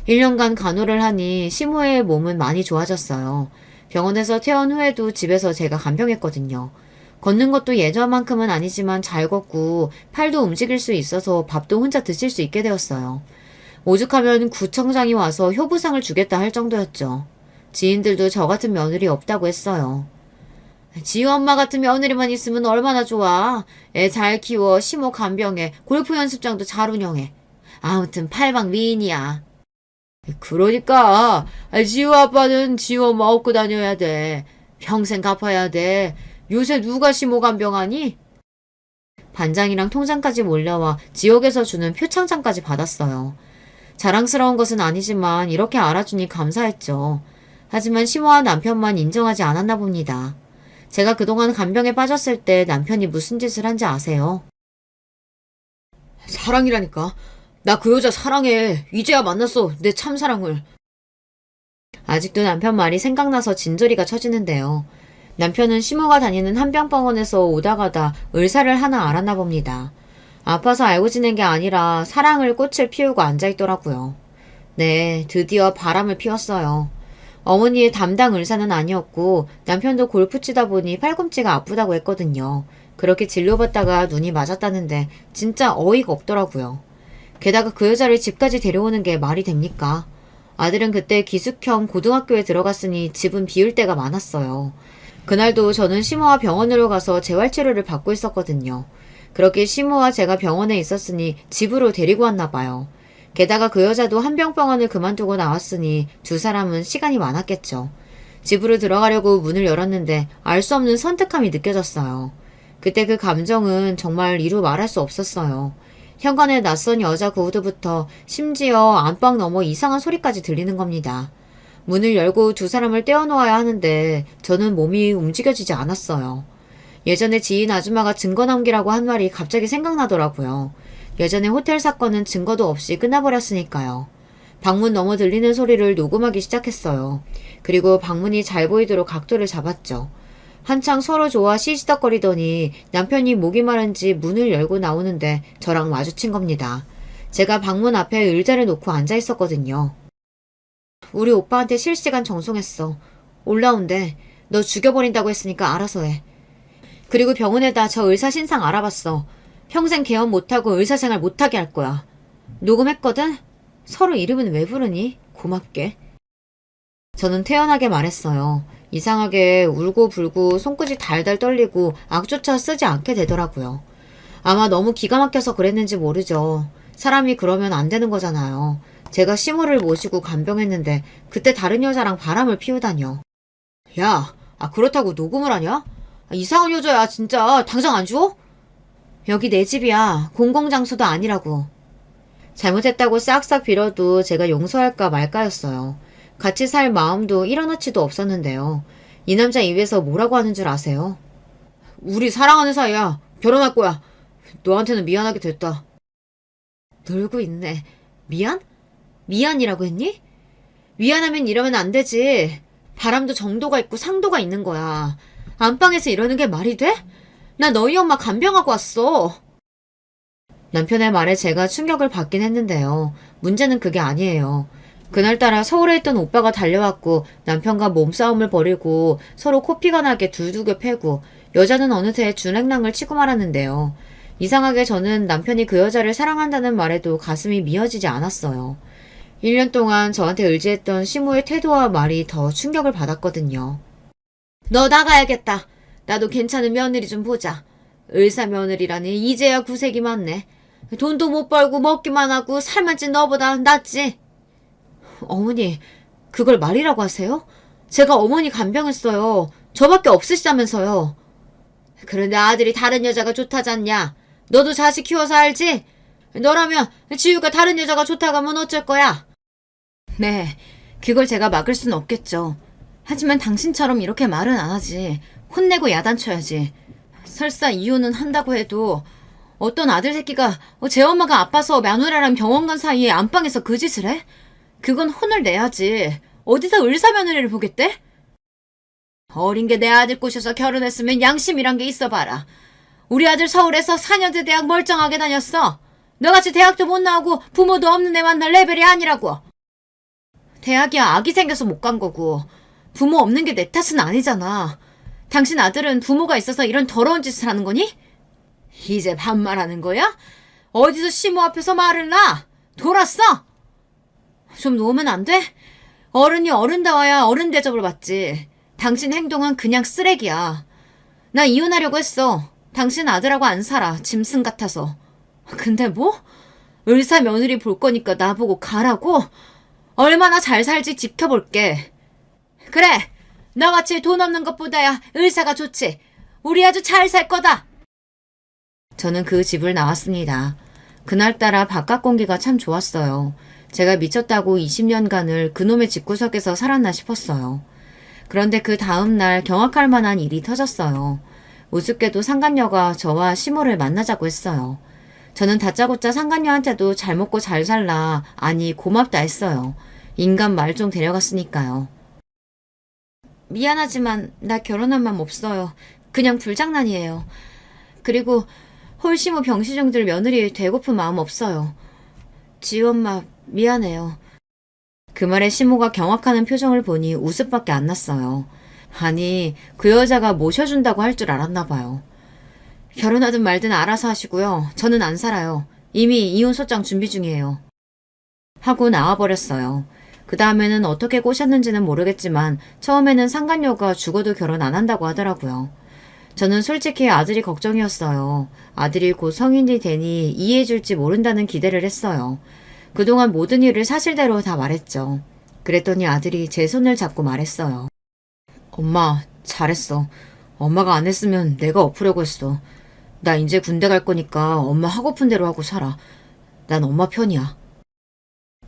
1년간 간호를 하니 시모의 몸은 많이 좋아졌어요. 병원에서 퇴원 후에도 집에서 제가 간병했거든요. 걷는 것도 예전만큼은 아니지만 잘 걷고 팔도 움직일 수 있어서 밥도 혼자 드실 수 있게 되었어요. 오죽하면 구청장이 와서 효부상을 주겠다 할 정도였죠. 지인들도 저 같은 며느리 없다고 했어요. 지우 엄마 같은 며느리만 있으면 얼마나 좋아. 애 잘 키워, 시모 간병해, 골프 연습장도 잘 운영해. 아무튼 팔방 미인이야. 그러니까 지우 아빠는 지우 엄마 업고 다녀야 돼. 평생 갚아야 돼. 요새 누가 시모 간병하니? 반장이랑 통장까지 몰려와 지역에서 주는 표창장까지 받았어요. 자랑스러운 것은 아니지만 이렇게 알아주니 감사했죠. 하지만 시모와 남편만 인정하지 않았나 봅니다. 제가 그동안 간병에 빠졌을 때 남편이 무슨 짓을 한지 아세요? 사랑이라니까. 나 그 여자 사랑해. 이제야 만났어. 내 참사랑을. 아직도 남편 말이 생각나서 진저리가 쳐지는데요. 남편은 시모가 다니는 한병병원에서 오다 가다 의사를 하나 알았나 봅니다. 아파서 알고 지낸 게 아니라 사랑을 꽃을 피우고 앉아있더라고요. 네, 드디어 바람을 피웠어요. 어머니의 담당 의사는 아니었고 남편도 골프 치다 보니 팔꿈치가 아프다고 했거든요. 그렇게 진료받다가 눈이 맞았다는데 진짜 어이가 없더라고요. 게다가 그 여자를 집까지 데려오는 게 말이 됩니까? 아들은 그때 기숙형 고등학교에 들어갔으니 집은 비울 때가 많았어요. 그날도 저는 시모와 병원으로 가서 재활치료를 받고 있었거든요. 그렇게 시모와 제가 병원에 있었으니 집으로 데리고 왔나 봐요. 게다가 그 여자도 한병병원을 그만두고 나왔으니 두 사람은 시간이 많았겠죠. 집으로 들어가려고 문을 열었는데 알 수 없는 선택함이 느껴졌어요. 그때 그 감정은 정말 이루 말할 수 없었어요. 현관에 낯선 여자 구두부터 심지어 안방 너머 이상한 소리까지 들리는 겁니다. 문을 열고 두 사람을 떼어놓아야 하는데 저는 몸이 움직여지지 않았어요. 예전에 지인 아줌마가 증거 남기라고 한 말이 갑자기 생각나더라고요. 예전에 호텔 사건은 증거도 없이 끝나버렸으니까요. 방문 너머 들리는 소리를 녹음하기 시작했어요. 그리고 방문이 잘 보이도록 각도를 잡았죠. 한창 서로 좋아 시시덕거리더니 남편이 목이 마른지 문을 열고 나오는데 저랑 마주친 겁니다. 제가 방문 앞에 의자를 놓고 앉아 있었거든요. 우리 오빠한테 실시간 정송했어. 올라온대. 너 죽여버린다고 했으니까 알아서 해. 그리고 병원에다 저 의사 신상 알아봤어. 평생 개업 못하고 의사생활 못하게 할 거야. 녹음했거든? 서로 이름은 왜 부르니? 고맙게. 저는 태연하게 말했어요. 이상하게 울고불고 손끝이 달달 떨리고 악조차 쓰지 않게 되더라고요. 아마 너무 기가 막혀서 그랬는지 모르죠. 사람이 그러면 안 되는 거잖아요. 제가 시모를 모시고 간병했는데 그때 다른 여자랑 바람을 피우다뇨. 야, 그렇다고 녹음을 하냐? 이상한 여자야 진짜. 당장 안 줘? 여기 내 집이야. 공공장소도 아니라고. 잘못했다고 싹싹 빌어도 제가 용서할까 말까였어요. 같이 살 마음도 일어나치도 없었는데요. 이 남자 입에서 뭐라고 하는 줄 아세요? 우리 사랑하는 사이야. 결혼할 거야. 너한테는 미안하게 됐다. 놀고 있네. 미안? 미안이라고 했니? 미안하면 이러면 안 되지. 바람도 정도가 있고 상도가 있는 거야. 안방에서 이러는 게 말이 돼? 나 너희 엄마 간병하고 왔어. 남편의 말에 제가 충격을 받긴 했는데요. 문제는 그게 아니에요. 그날따라 서울에 있던 오빠가 달려왔고 남편과 몸싸움을 벌이고 서로 코피가 나게 두들겨 패고 여자는 어느새 준행랑을 치고 말았는데요. 이상하게 저는 남편이 그 여자를 사랑한다는 말에도 가슴이 미어지지 않았어요. 1년 동안 저한테 의지했던 시모의 태도와 말이 더 충격을 받았거든요. 너 나가야겠다. 나도 괜찮은 며느리 좀 보자. 의사 며느리라니 이제야 구색이 많네. 돈도 못 벌고 먹기만 하고 살만 찐 너보다 낫지. 어머니, 그걸 말이라고 하세요? 제가 어머니 간병했어요. 저밖에 없으시다면서요. 그런데 아들이 다른 여자가 좋다잖냐. 너도 자식 키워서 알지? 너라면 지우가 다른 여자가 좋다고 하면 어쩔 거야? 네, 그걸 제가 막을 순 없겠죠. 하지만 당신처럼 이렇게 말은 안 하지. 혼내고 야단쳐야지. 설사 이혼은 한다고 해도 어떤 아들 새끼가 제 엄마가 아파서 며느리랑 병원 간 사이에 안방에서 그 짓을 해? 그건 혼을 내야지. 어디서 의사며느리를 보겠대? 어린 게 내 아들 꼬셔서 결혼했으면 양심이란 게 있어봐라. 우리 아들 서울에서 4년제 대학 멀쩡하게 다녔어. 너같이 대학도 못 나오고 부모도 없는 애 만날 레벨이 아니라고. 대학이야 아기 생겨서 못 간 거고 부모 없는 게 내 탓은 아니잖아. 당신 아들은 부모가 있어서 이런 더러운 짓을 하는 거니? 이제 반말하는 거야? 어디서 시모 앞에서 말을 놔? 돌았어? 좀 놓으면 안 돼? 어른이 어른다워야 어른 대접을 받지. 당신 행동은 그냥 쓰레기야. 나 이혼하려고 했어. 당신 아들하고 안 살아. 짐승 같아서. 근데 뭐? 의사 며느리 볼 거니까 나보고 가라고? 얼마나 잘 살지 지켜볼게. 그래. 너같이 돈 없는 것보다야 의사가 좋지. 우리 아주 잘 살 거다. 저는 그 집을 나왔습니다. 그날따라 바깥 공기가 참 좋았어요. 제가 미쳤다고 20년간을 그놈의 집구석에서 살았나 싶었어요. 그런데 그 다음날 경악할 만한 일이 터졌어요. 우습게도 상간녀가 저와 시모를 만나자고 했어요. 저는 다짜고짜 상간녀한테도 잘 먹고 잘 살라, 아니 고맙다 했어요. 인간 말 좀 데려갔으니까요. 미안하지만 나 결혼한 맘 없어요. 그냥 불장난이에요. 그리고 홀시모 병시종들 며느리 되고픈 마음 없어요. 지우 엄마 미안해요. 그 말에 시모가 경악하는 표정을 보니 웃음밖에 안 났어요. 아니 그 여자가 모셔준다고 할 줄 알았나 봐요. 결혼하든 말든 알아서 하시고요. 저는 안 살아요. 이미 이혼 소장 준비 중이에요. 하고 나와버렸어요. 그 다음에는 어떻게 꼬셨는지는 모르겠지만 처음에는 상간녀가 죽어도 결혼 안 한다고 하더라고요. 저는 솔직히 아들이 걱정이었어요. 아들이 곧 성인이 되니 이해해줄지 모른다는 기대를 했어요. 그동안 모든 일을 사실대로 다 말했죠. 그랬더니 아들이 제 손을 잡고 말했어요. 엄마, 잘했어. 엄마가 안 했으면 내가 엎으려고 했어. 나 이제 군대 갈 거니까 엄마 하고픈 대로 하고 살아. 난 엄마 편이야.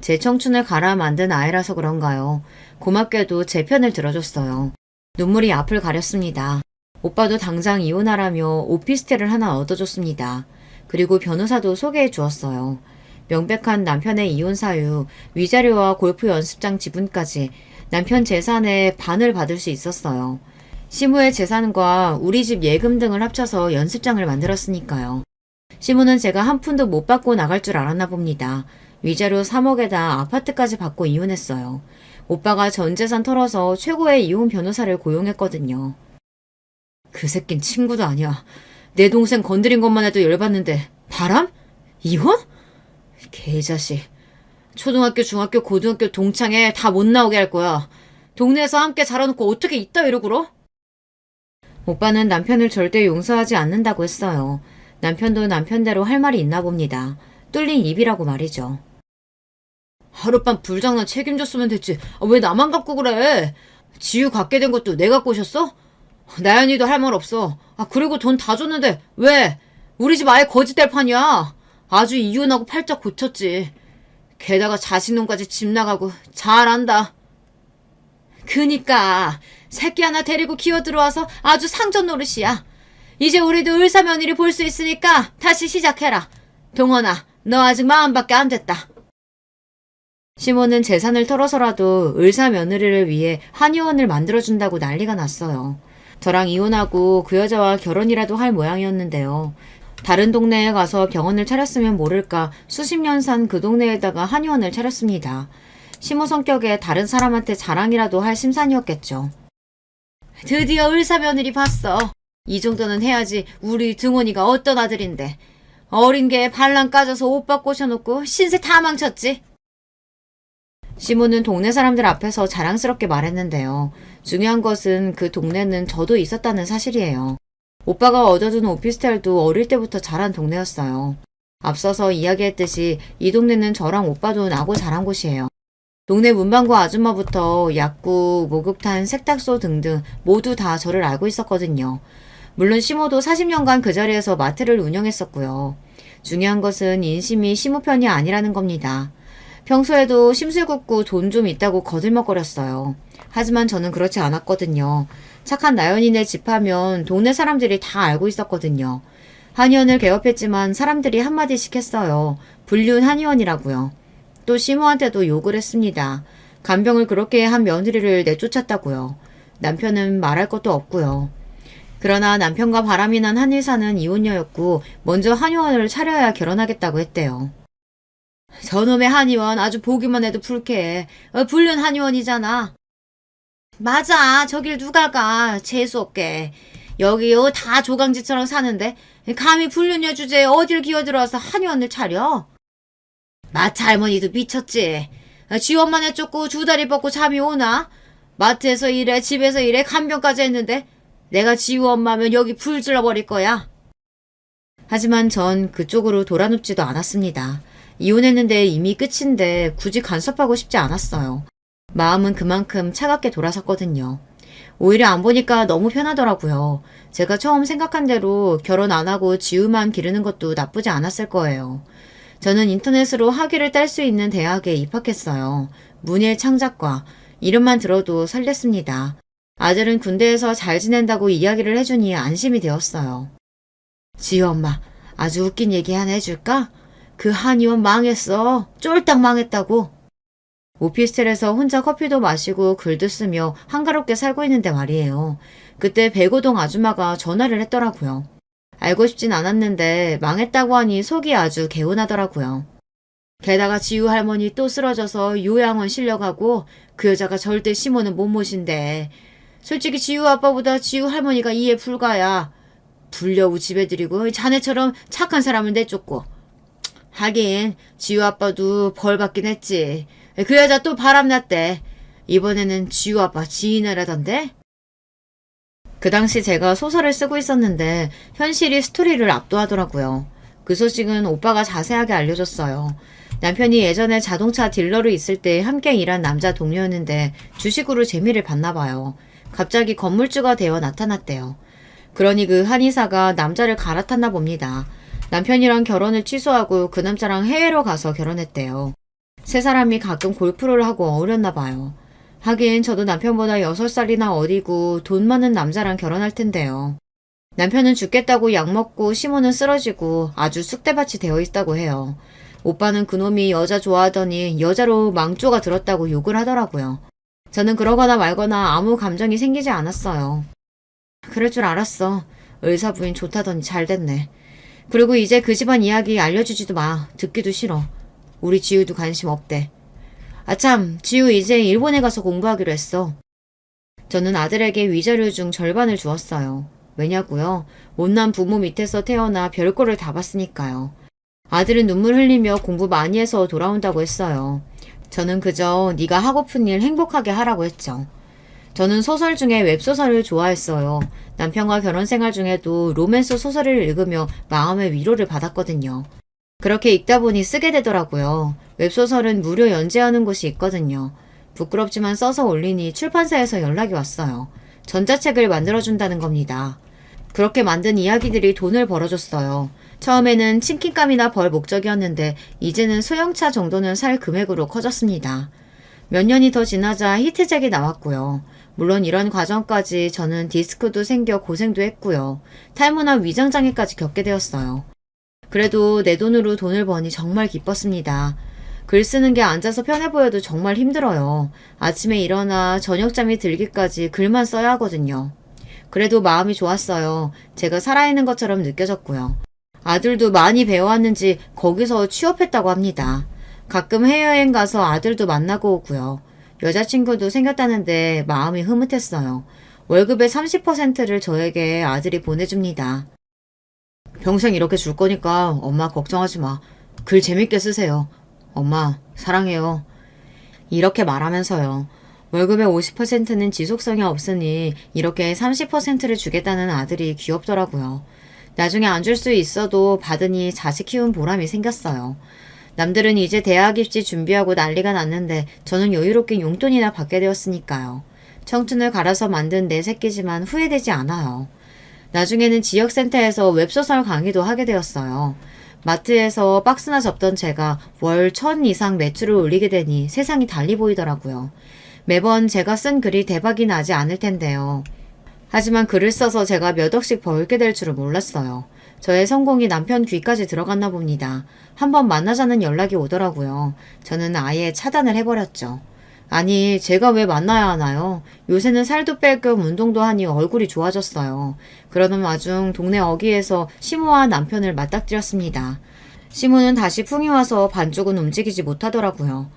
제 청춘을 갈아 만든 아이라서 그런가요. 고맙게도 제 편을 들어줬어요. 눈물이 앞을 가렸습니다. 오빠도 당장 이혼하라며 오피스텔을 하나 얻어줬습니다. 그리고 변호사도 소개해 주었어요. 명백한 남편의 이혼 사유, 위자료와 골프 연습장 지분까지 남편 재산의 반을 받을 수 있었어요. 시무의 재산과 우리 집 예금 등을 합쳐서 연습장을 만들었으니까요. 시무는 제가 한 푼도 못 받고 나갈 줄 알았나 봅니다. 위자료 3억에다 아파트까지 받고 이혼했어요. 오빠가 전 재산 털어서 최고의 이혼 변호사를 고용했거든요. 그 새낀 친구도 아니야. 내 동생 건드린 것만 해도 열받는데 바람? 이혼? 개자식. 초등학교, 중학교, 고등학교 동창회 다 못 나오게 할 거야. 동네에서 함께 자라놓고 어떻게 이따위로 굴어? 오빠는 남편을 절대 용서하지 않는다고 했어요. 남편도 남편대로 할 말이 있나 봅니다. 뚫린 입이라고 말이죠. 하룻밤 불장난 책임졌으면 됐지. 왜 나만 갖고 그래? 지유 갖게 된 것도 내가 꼬셨어? 나연이도 할 말 없어. 그리고 돈 다 줬는데 왜? 우리 집 아예 거짓될 판이야. 아주 이혼하고 팔짝 고쳤지. 게다가 자식놈까지 집 나가고 잘한다. 그니까 새끼 하나 데리고 기어 들어와서 아주 상전 노릇이야. 이제 우리도 을사며느리 볼 수 있으니까 다시 시작해라. 동원아, 너 아직 마음밖에 안 됐다. 시모는 재산을 털어서라도 을사며느리를 위해 한의원을 만들어준다고 난리가 났어요. 저랑 이혼하고 그 여자와 결혼이라도 할 모양이었는데요. 다른 동네에 가서 병원을 차렸으면 모를까 수십 년 산 그 동네에다가 한의원을 차렸습니다. 시모 성격에 다른 사람한테 자랑이라도 할 심산이었겠죠. 드디어 을사며느리 봤어. 이 정도는 해야지 우리 등원이가 어떤 아들인데. 어린 게 반란 까져서 오빠 꼬셔놓고 신세 다 망쳤지. 시모는 동네 사람들 앞에서 자랑스럽게 말했는데요. 중요한 것은 그 동네는 저도 있었다는 사실이에요. 오빠가 얻어준 오피스텔도 어릴 때부터 자란 동네였어요. 앞서서 이야기했듯이 이 동네는 저랑 오빠도 나고 자란 곳이에요. 동네 문방구 아줌마부터 약국, 목욕탕, 세탁소 등등 모두 다 저를 알고 있었거든요. 물론 시모도 40년간 그 자리에서 마트를 운영했었고요. 중요한 것은 인심이 시모 편이 아니라는 겁니다. 평소에도 심술궂고 돈 좀 있다고 거들먹거렸어요. 하지만 저는 그렇지 않았거든요. 착한 나연이네 집 하면 동네 사람들이 다 알고 있었거든요. 한의원을 개업했지만 사람들이 한마디씩 했어요. 불륜 한의원이라고요. 또 시모한테도 욕을 했습니다. 간병을 그렇게 한 며느리를 내쫓았다고요. 남편은 말할 것도 없고요. 그러나 남편과 바람이 난 한의사는 이혼녀였고 먼저 한의원을 차려야 결혼하겠다고 했대요. 저놈의 한의원 아주 보기만 해도 불쾌해. 불륜 한의원이잖아. 맞아. 저길 누가 가. 재수없게. 여기요 다 조강지처럼 사는데 감히 불륜녀 주제에 어딜 기어들어와서 한의원을 차려? 마트 할머니도 미쳤지. 지 엄마 내쫓고 두 다리 뻗고 잠이 오나? 마트에서 일해 집에서 일해 간병까지 했는데 내가 지우 엄마면 여기 불 질러버릴 거야. 하지만 전 그쪽으로 돌아눕지도 않았습니다. 이혼했는데 이미 끝인데 굳이 간섭하고 싶지 않았어요. 마음은 그만큼 차갑게 돌아섰거든요. 오히려 안 보니까 너무 편하더라고요. 제가 처음 생각한 대로 결혼 안 하고 지우만 기르는 것도 나쁘지 않았을 거예요. 저는 인터넷으로 학위를 딸 수 있는 대학에 입학했어요. 문예 창작과. 이름만 들어도 설렜습니다. 아들은 군대에서 잘 지낸다고 이야기를 해주니 안심이 되었어요. 지우 엄마, 아주 웃긴 얘기 하나 해줄까? 그 한의원 망했어. 쫄딱 망했다고. 오피스텔에서 혼자 커피도 마시고 글도 쓰며 한가롭게 살고 있는데 말이에요. 그때 백오동 아줌마가 전화를 했더라고요. 알고 싶진 않았는데 망했다고 하니 속이 아주 개운하더라고요. 게다가 지우 할머니 또 쓰러져서 요양원 실려가고 그 여자가 절대 시모는 못 모신대. 솔직히 지우 아빠보다 지우 할머니가 이해 불가야. 불려우 집에 들이고 자네처럼 착한 사람을 내쫓고. 하긴 지우 아빠도 벌 받긴 했지. 그 여자 또 바람났대. 이번에는 지우 아빠 지인이라던데? 그 당시 제가 소설을 쓰고 있었는데 현실이 스토리를 압도하더라고요. 그 소식은 오빠가 자세하게 알려줬어요. 남편이 예전에 자동차 딜러로 있을 때 함께 일한 남자 동료였는데 주식으로 재미를 봤나 봐요. 갑자기 건물주가 되어 나타났대요. 그러니 그 한의사가 남자를 갈아탔나 봅니다. 남편이랑 결혼을 취소하고 그 남자랑 해외로 가서 결혼했대요. 세 사람이 가끔 골프를 하고 어울렸나 봐요. 하긴 저도 남편보다 6살이나 어리고 돈 많은 남자랑 결혼할 텐데요. 남편은 죽겠다고 약 먹고 시모는 쓰러지고 아주 쑥대밭이 되어 있다고 해요. 오빠는 그놈이 여자 좋아하더니 여자로 망조가 들었다고 욕을 하더라고요. 저는 그러거나 말거나 아무 감정이 생기지 않았어요. 그럴 줄 알았어. 의사 부인 좋다더니 잘 됐네. 그리고 이제 그 집안 이야기 알려주지도 마. 듣기도 싫어. 우리 지우도 관심 없대. 아참, 지우 이제 일본에 가서 공부하기로 했어. 저는 아들에게 위자료 중 절반을 주었어요. 왜냐고요? 못난 부모 밑에서 태어나 별거를 다 봤으니까요. 아들은 눈물 흘리며 공부 많이 해서 돌아온다고 했어요. 저는 그저 네가 하고픈 일 행복하게 하라고 했죠. 저는 소설 중에 웹소설을 좋아했어요. 남편과 결혼 생활 중에도 로맨스 소설을 읽으며 마음의 위로를 받았거든요. 그렇게 읽다 보니 쓰게 되더라고요. 웹소설은 무료 연재하는 곳이 있거든요. 부끄럽지만 써서 올리니 출판사에서 연락이 왔어요. 전자책을 만들어준다는 겁니다. 그렇게 만든 이야기들이 돈을 벌어줬어요. 처음에는 친킨감이나 벌 목적이었는데 이제는 소형차 정도는 살 금액으로 커졌습니다. 몇 년이 더 지나자 히트작이 나왔고요. 물론 이런 과정까지 저는 디스크도 생겨 고생도 했고요. 탈모나 위장장애까지 겪게 되었어요. 그래도 내 돈으로 돈을 버니 정말 기뻤습니다. 글 쓰는 게 앉아서 편해 보여도 정말 힘들어요. 아침에 일어나 저녁잠이 들기까지 글만 써야 하거든요. 그래도 마음이 좋았어요. 제가 살아있는 것처럼 느껴졌고요. 아들도 많이 배워왔는지 거기서 취업했다고 합니다. 가끔 해외여행 가서 아들도 만나고 오고요. 여자친구도 생겼다는데 마음이 흐뭇했어요. 월급의 30%를 저에게 아들이 보내줍니다. 평생 이렇게 줄 거니까 엄마 걱정하지 마. 글 재밌게 쓰세요. 엄마 사랑해요. 이렇게 말하면서요. 월급의 50%는 지속성이 없으니 이렇게 30%를 주겠다는 아들이 귀엽더라고요. 나중에 안 줄 수 있어도 받으니 자식 키운 보람이 생겼어요. 남들은 이제 대학 입시 준비하고 난리가 났는데 저는 여유롭게 용돈이나 받게 되었으니까요. 청춘을 갈아서 만든 내 새끼지만 후회되지 않아요. 나중에는 지역센터에서 웹소설 강의도 하게 되었어요. 마트에서 박스나 접던 제가 월 1000 이상 매출을 올리게 되니 세상이 달리 보이더라고요. 매번 제가 쓴 글이 대박이 나지 않을 텐데요. 하지만 글을 써서 제가 몇 억씩 벌게 될 줄은 몰랐어요. 저의 성공이 남편 귀까지 들어갔나 봅니다. 한번 만나자는 연락이 오더라고요. 저는 아예 차단을 해버렸죠. 아니, 제가 왜 만나야 하나요? 요새는 살도 뺄 겸 운동도 하니 얼굴이 좋아졌어요. 그러던 와중 동네 어귀에서 시모와 남편을 맞닥뜨렸습니다. 시모는 다시 풍이 와서 반쪽은 움직이지 못하더라고요.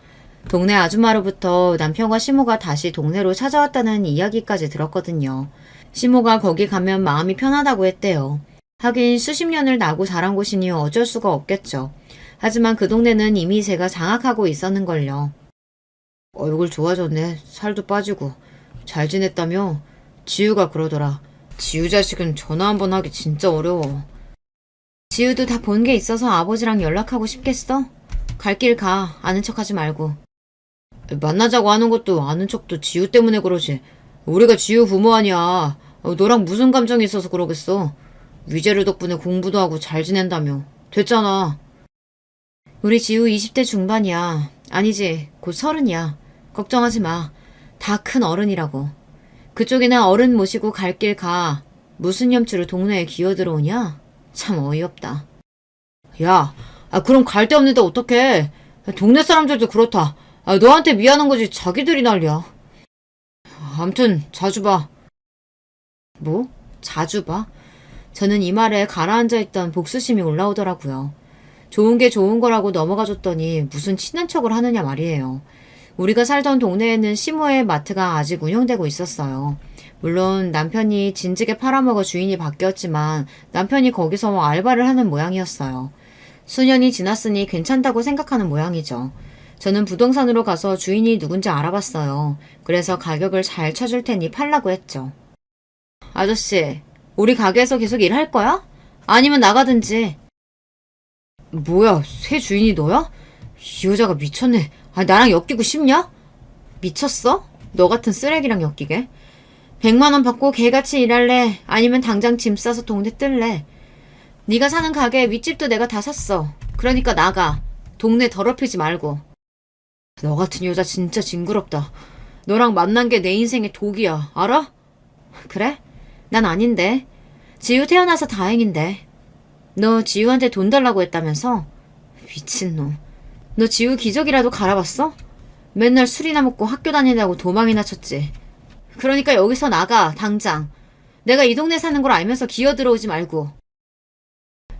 동네 아줌마로부터 남편과 시모가 다시 동네로 찾아왔다는 이야기까지 들었거든요. 시모가 거기 가면 마음이 편하다고 했대요. 하긴 수십 년을 나고 자란 곳이니 어쩔 수가 없겠죠. 하지만 그 동네는 이미 제가 장악하고 있었는걸요. 얼굴 좋아졌네. 살도 빠지고. 잘 지냈다며? 지우가 그러더라. 지우 자식은 전화 한번 하기 진짜 어려워. 지우도 다 본 게 있어서 아버지랑 연락하고 싶겠어? 갈 길 가. 아는 척하지 말고. 만나자고 하는 것도 아는 척도 지우 때문에 그러지. 우리가 지우 부모 아니야. 너랑 무슨 감정이 있어서 그러겠어. 위재료 덕분에 공부도 하고 잘 지낸다며. 됐잖아. 우리 지우 20대 중반이야. 아니지, 곧 30이야. 걱정하지 마. 다 큰 어른이라고. 그쪽이나 어른 모시고 갈 길 가. 무슨 염치로 동네에 기어들어오냐? 참 어이없다. 야, 그럼 갈 데 없는데 어떡해. 동네 사람들도 그렇다. 너한테 미안한 거지 자기들이 난리야. 암튼 자주 봐. 뭐? 자주 봐? 저는 이 말에 가라앉아있던 복수심이 올라오더라고요. 좋은 게 좋은 거라고 넘어가줬더니 무슨 친한 척을 하느냐 말이에요. 우리가 살던 동네에는 시모의 마트가 아직 운영되고 있었어요. 물론 남편이 진즉에 팔아먹어 주인이 바뀌었지만 남편이 거기서 알바를 하는 모양이었어요. 수년이 지났으니 괜찮다고 생각하는 모양이죠. 저는 부동산으로 가서 주인이 누군지 알아봤어요. 그래서 가격을 잘 쳐줄 테니 팔라고 했죠. 아저씨, 우리 가게에서 계속 일할 거야? 아니면 나가든지. 뭐야, 새 주인이 너야? 이 여자가 미쳤네. 나랑 엮이고 싶냐? 미쳤어? 너 같은 쓰레기랑 엮이게? 100만 원 받고 개같이 일할래? 아니면 당장 짐 싸서 동네 뜰래? 네가 사는 가게 윗집도 내가 다 샀어. 그러니까 나가. 동네 더럽히지 말고. 너 같은 여자 진짜 징그럽다. 너랑 만난 게 내 인생의 독이야. 알아? 그래? 난 아닌데. 지우 태어나서 다행인데. 너 지우한테 돈 달라고 했다면서? 미친놈. 너 지우 기저귀라도 갈아봤어? 맨날 술이나 먹고 학교 다니냐고 도망이나 쳤지. 그러니까 여기서 나가, 당장. 내가 이 동네 사는 걸 알면서 기어들어오지 말고.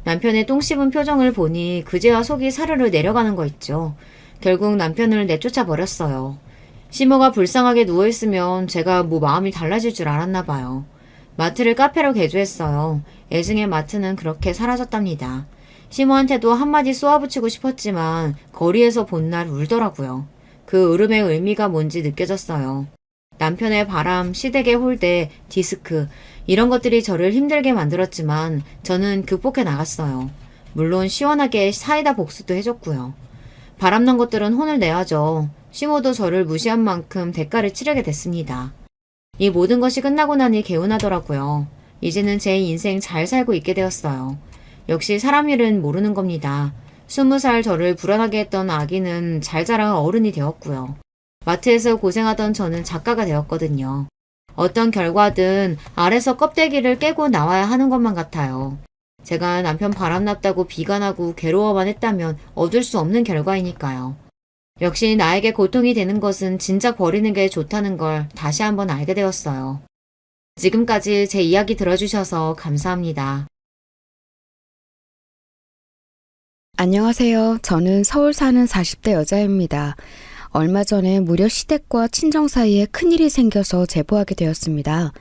남편의 똥 씹은 표정을 보니 그제야 속이 사르르 내려가는 거 있죠. 결국 남편을 내쫓아 버렸어요. 시모가 불쌍하게 누워있으면 제가 뭐 마음이 달라질 줄 알았나 봐요. 마트를 카페로 개조했어요. 애증의 마트는 그렇게 사라졌답니다. 시모한테도 한마디 쏘아붙이고 싶었지만 거리에서 본 날 울더라고요. 그 울음의 의미가 뭔지 느껴졌어요. 남편의 바람, 시댁의 홀대, 디스크 이런 것들이 저를 힘들게 만들었지만 저는 극복해 나갔어요. 물론 시원하게 사이다 복수도 해줬고요. 바람난 것들은 혼을 내야죠. 시모도 저를 무시한 만큼 대가를 치르게 됐습니다. 이 모든 것이 끝나고 나니 개운하더라고요. 이제는 제 인생 잘 살고 있게 되었어요. 역시 사람 일은 모르는 겁니다. 20살 저를 불안하게 했던 아기는 잘 자란 어른이 되었고요. 마트에서 고생하던 저는 작가가 되었거든요. 어떤 결과든 알에서 껍데기를 깨고 나와야 하는 것만 같아요. 제가 남편 바람났다고 비관하고 괴로워만 했다면 얻을 수 없는 결과이니까요. 역시 나에게 고통이 되는 것은 진작 버리는 게 좋다는 걸 다시 한번 알게 되었어요. 지금까지 제 이야기 들어주셔서 감사합니다. 안녕하세요. 저는 서울 사는 40대 여자입니다. 얼마 전에 무려 시댁과 친정 사이에 큰일이 생겨서 제보하게 되었습니다.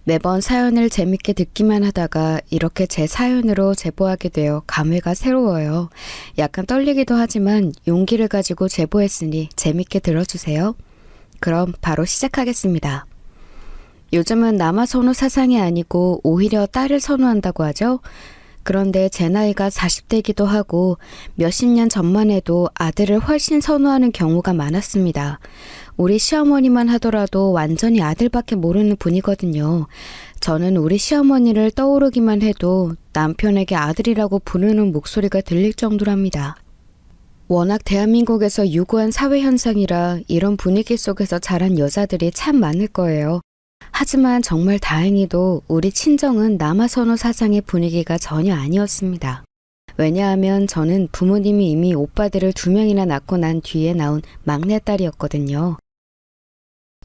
매번 사연을 재밌게 듣기만 하다가 이렇게 제 사연으로 제보하게 되어 감회가 새로워요. 약간 떨리기도 하지만 용기를 가지고 제보했으니 재밌게 들어주세요. 그럼 바로 시작하겠습니다. 요즘은 남아 선호 사상이 아니고 오히려 딸을 선호한다고 하죠. 그런데 제 나이가 40대이기도 하고 몇십 년 전만 해도 아들을 훨씬 선호하는 경우가 많았습니다. 우리 시어머니만 하더라도 완전히 아들밖에 모르는 분이거든요. 저는 우리 시어머니를 떠오르기만 해도 남편에게 아들이라고 부르는 목소리가 들릴 정도랍니다. 워낙 대한민국에서 유구한 사회 현상이라 이런 분위기 속에서 자란 여자들이 참 많을 거예요. 하지만 정말 다행히도 우리 친정은 남아선호 사상의 분위기가 전혀 아니었습니다. 왜냐하면 저는 부모님이 이미 오빠들을 2명이나 낳고 난 뒤에 나온 막내딸이었거든요.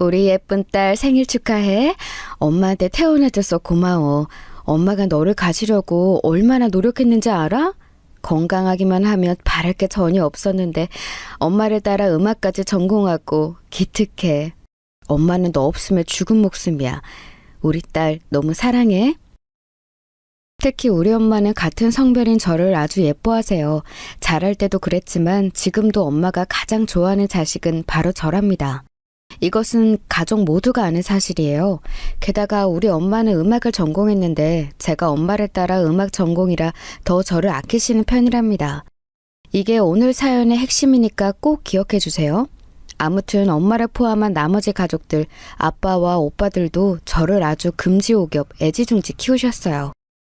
우리 예쁜 딸 생일 축하해. 엄마한테 태어나줘서 고마워. 엄마가 너를 가지려고 얼마나 노력했는지 알아? 건강하기만 하면 바랄 게 전혀 없었는데 엄마를 따라 음악까지 전공하고 기특해. 엄마는 너 없으면 죽은 목숨이야. 우리 딸 너무 사랑해. 특히 우리 엄마는 같은 성별인 저를 아주 예뻐하세요. 자랄 때도 그랬지만 지금도 엄마가 가장 좋아하는 자식은 바로 저랍니다. 이것은 가족 모두가 아는 사실이에요. 게다가 우리 엄마는 음악을 전공했는데 제가 엄마를 따라 음악 전공이라 더 저를 아끼시는 편이랍니다. 이게 오늘 사연의 핵심이니까 꼭 기억해 주세요. 아무튼 엄마를 포함한 나머지 가족들, 아빠와 오빠들도 저를 아주 금지오겹, 애지중지 키우셨어요.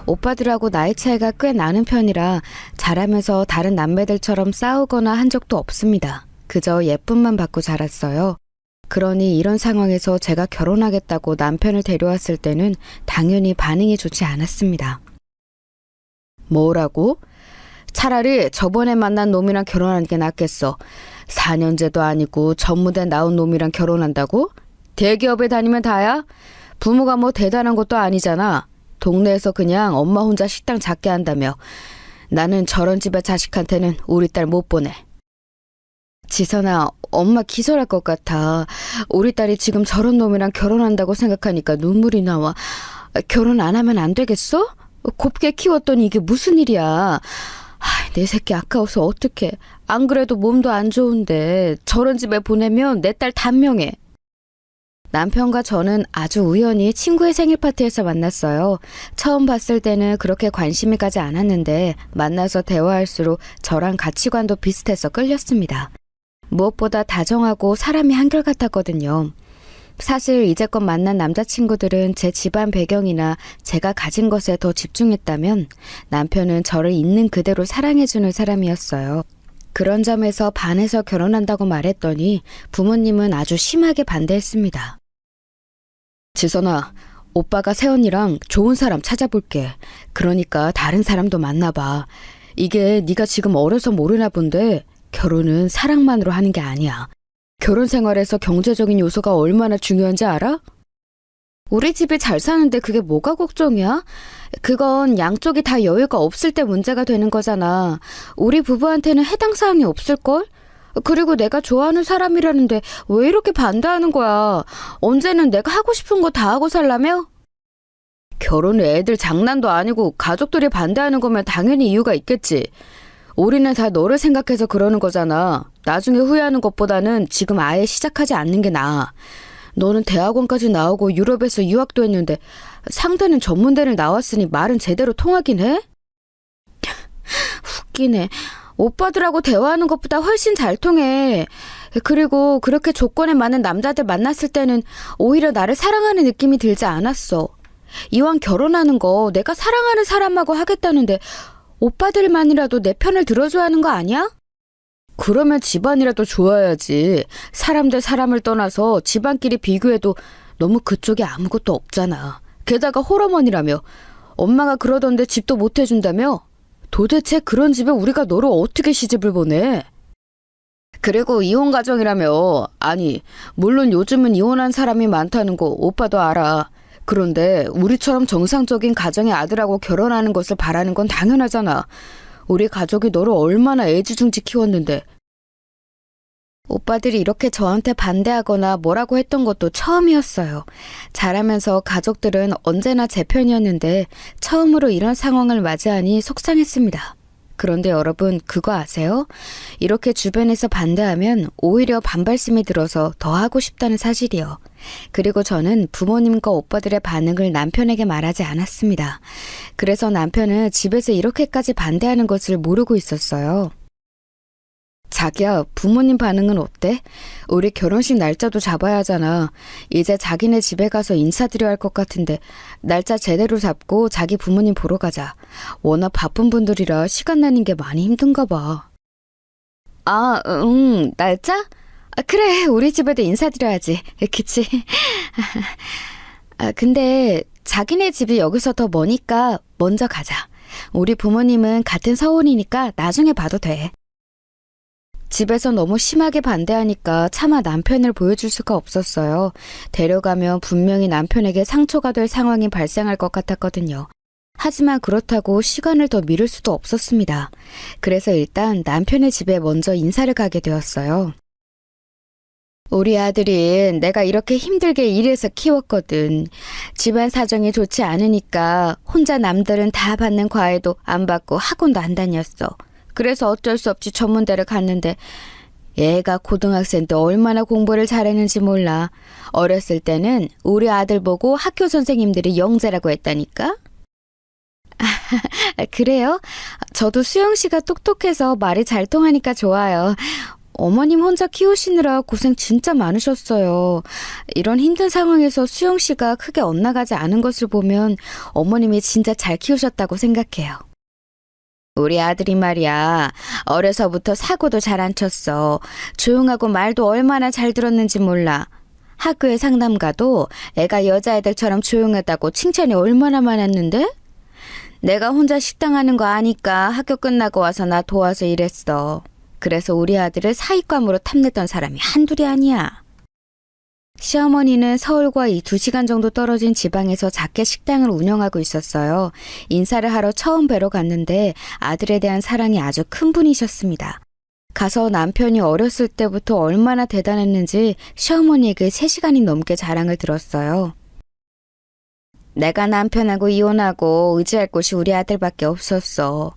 오빠들하고 나이 차이가 꽤 나는 편이라 자라면서 다른 남매들처럼 싸우거나 한 적도 없습니다. 그저 예쁨만 받고 자랐어요. 그러니 이런 상황에서 제가 결혼하겠다고 남편을 데려왔을 때는 당연히 반응이 좋지 않았습니다. 뭐라고? 차라리 저번에 만난 놈이랑 결혼하는 게 낫겠어. 4년제도 아니고 전무대 나온 놈이랑 결혼한다고? 대기업에 다니면 다야? 부모가 뭐 대단한 것도 아니잖아. 동네에서 그냥 엄마 혼자 식당 작게 한다며. 나는 저런 집의 자식한테는 우리 딸 못 보내. 지선아, 엄마 기절할 것 같아. 우리 딸이 지금 저런 놈이랑 결혼한다고 생각하니까 눈물이 나와. 결혼 안 하면 안 되겠어? 곱게 키웠더니 이게 무슨 일이야. 내 새끼 아까워서 어떡해. 안 그래도 몸도 안 좋은데 저런 집에 보내면 내 딸 단명해. 남편과 저는 아주 우연히 친구의 생일 파티에서 만났어요. 처음 봤을 때는 그렇게 관심이 가지 않았는데 만나서 대화할수록 저랑 가치관도 비슷해서 끌렸습니다. 무엇보다 다정하고 사람이 한결같았거든요. 사실 이제껏 만난 남자친구들은 제 집안 배경이나 제가 가진 것에 더 집중했다면 남편은 저를 있는 그대로 사랑해주는 사람이었어요. 그런 점에서 반해서 결혼한다고 말했더니 부모님은 아주 심하게 반대했습니다. 지선아, 오빠가 새언니랑 좋은 사람 찾아볼게. 그러니까 다른 사람도 만나봐. 이게 네가 지금 어려서 모르나 본데 결혼은 사랑만으로 하는 게 아니야. 결혼 생활에서 경제적인 요소가 얼마나 중요한지 알아? 우리 집이 잘 사는데 그게 뭐가 걱정이야? 그건 양쪽이 다 여유가 없을 때 문제가 되는 거잖아. 우리 부부한테는 해당 사항이 없을걸? 그리고 내가 좋아하는 사람이라는데 왜 이렇게 반대하는 거야? 언제는 내가 하고 싶은 거 다 하고 살라며? 결혼은 애들 장난도 아니고 가족들이 반대하는 거면 당연히 이유가 있겠지. 우리는 다 너를 생각해서 그러는 거잖아. 나중에 후회하는 것보다는 지금 아예 시작하지 않는 게 나아. 너는 대학원까지 나오고 유럽에서 유학도 했는데 상대는 전문대를 나왔으니 말은 제대로 통하긴 해? 웃기네. 오빠들하고 대화하는 것보다 훨씬 잘 통해. 그리고 그렇게 조건에 맞는 남자들 만났을 때는 오히려 나를 사랑하는 느낌이 들지 않았어. 이왕 결혼하는 거 내가 사랑하는 사람하고 하겠다는데 오빠들만이라도 내 편을 들어줘야 하는 거 아니야? 그러면 집안이라도 좋아야지. 사람 대 사람을 떠나서 집안끼리 비교해도 너무 그쪽에 아무것도 없잖아. 게다가 홀어머니라며. 엄마가 그러던데 집도 못 해준다며? 도대체 그런 집에 우리가 너를 어떻게 시집을 보내? 그리고 이혼 가정이라며. 아니, 물론 요즘은 이혼한 사람이 많다는 거 오빠도 알아. 그런데 우리처럼 정상적인 가정의 아들하고 결혼하는 것을 바라는 건 당연하잖아. 우리 가족이 너를 얼마나 애지중지 키웠는데. 오빠들이 이렇게 저한테 반대하거나 뭐라고 했던 것도 처음이었어요. 자라면서 가족들은 언제나 제 편이었는데 처음으로 이런 상황을 맞이하니 속상했습니다. 그런데 여러분, 그거 아세요? 이렇게 주변에서 반대하면 오히려 반발심이 들어서 더 하고 싶다는 사실이요. 그리고 저는 부모님과 오빠들의 반응을 남편에게 말하지 않았습니다. 그래서 남편은 집에서 이렇게까지 반대하는 것을 모르고 있었어요. 자기야, 부모님 반응은 어때? 우리 결혼식 날짜도 잡아야 하잖아. 이제 자기네 집에 가서 인사드려야 할 것 같은데 날짜 제대로 잡고 자기 부모님 보러 가자. 워낙 바쁜 분들이라 시간 나는 게 많이 힘든가 봐. 아, 날짜? 그래, 우리 집에도 인사드려야지. 그치? 근데 자기네 집이 여기서 더 머니까 먼저 가자. 우리 부모님은 같은 서울이니까 나중에 봐도 돼. 집에서 너무 심하게 반대하니까 차마 남편을 보여줄 수가 없었어요. 데려가면 분명히 남편에게 상처가 될 상황이 발생할 것 같았거든요. 하지만 그렇다고 시간을 더 미룰 수도 없었습니다. 그래서 일단 남편의 집에 먼저 인사를 가게 되었어요. 우리 아들이 내가 이렇게 힘들게 일해서 키웠거든. 집안 사정이 좋지 않으니까 혼자 남들은 다 받는 과외도 안 받고 학원도 안 다녔어. 그래서 어쩔 수 없이 전문대를 갔는데 얘가 고등학생 때 얼마나 공부를 잘했는지 몰라. 어렸을 때는 우리 아들 보고 학교 선생님들이 영재라고 했다니까. 그래요? 저도 수영 씨가 똑똑해서 말이 잘 통하니까 좋아요. 어머님 혼자 키우시느라 고생 진짜 많으셨어요. 이런 힘든 상황에서 수영 씨가 크게 엇나가지 않은 것을 보면 어머님이 진짜 잘 키우셨다고 생각해요. 우리 아들이 말이야, 어려서부터 사고도 잘 안 쳤어. 조용하고 말도 얼마나 잘 들었는지 몰라. 학교에 상담 가도 애가 여자애들처럼 조용하다고 칭찬이 얼마나 많았는데? 내가 혼자 식당 하는 거 아니까 학교 끝나고 와서 나 도와서 일했어. 그래서 우리 아들을 사익감으로 탐냈던 사람이 한둘이 아니야. 시어머니는 서울과 2시간 정도 떨어진 지방에서 작게 식당을 운영하고 있었어요. 인사를 하러 처음 뵈러 갔는데 아들에 대한 사랑이 아주 큰 분이셨습니다. 가서 남편이 어렸을 때부터 얼마나 대단했는지 시어머니에게 3시간이 넘게 자랑을 들었어요. 내가 남편하고 이혼하고 의지할 곳이 우리 아들밖에 없었어.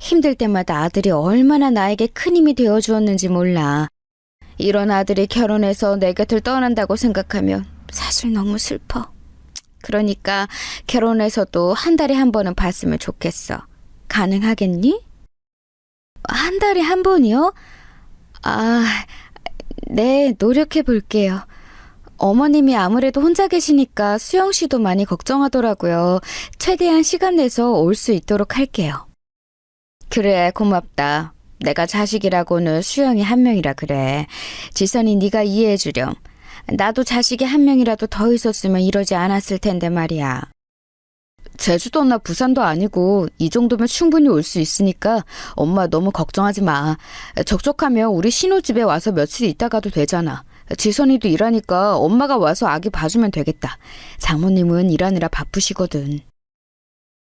힘들 때마다 아들이 얼마나 나에게 큰 힘이 되어주었는지 몰라. 이런 아들이 결혼해서 내 곁을 떠난다고 생각하면 사실 너무 슬퍼. 그러니까 결혼해서도 한 달에 한 번은 봤으면 좋겠어. 가능하겠니? 한 달에 한 번이요? 네, 노력해 볼게요. 어머님이 아무래도 혼자 계시니까 수영 씨도 많이 걱정하더라고요. 최대한 시간 내서 올 수 있도록 할게요. 그래, 고맙다. 내가 자식이라고는 수영이 한 명이라 그래. 지선이 네가 이해해 주렴. 나도 자식이 한 명이라도 더 있었으면 이러지 않았을 텐데 말이야. 제주도나 부산도 아니고 이 정도면 충분히 올 수 있으니까 엄마 너무 걱정하지 마. 적적하면 우리 신혼집에 와서 며칠 있다 가도 되잖아. 지선이도 일하니까 엄마가 와서 아기 봐주면 되겠다. 장모님은 일하느라 바쁘시거든.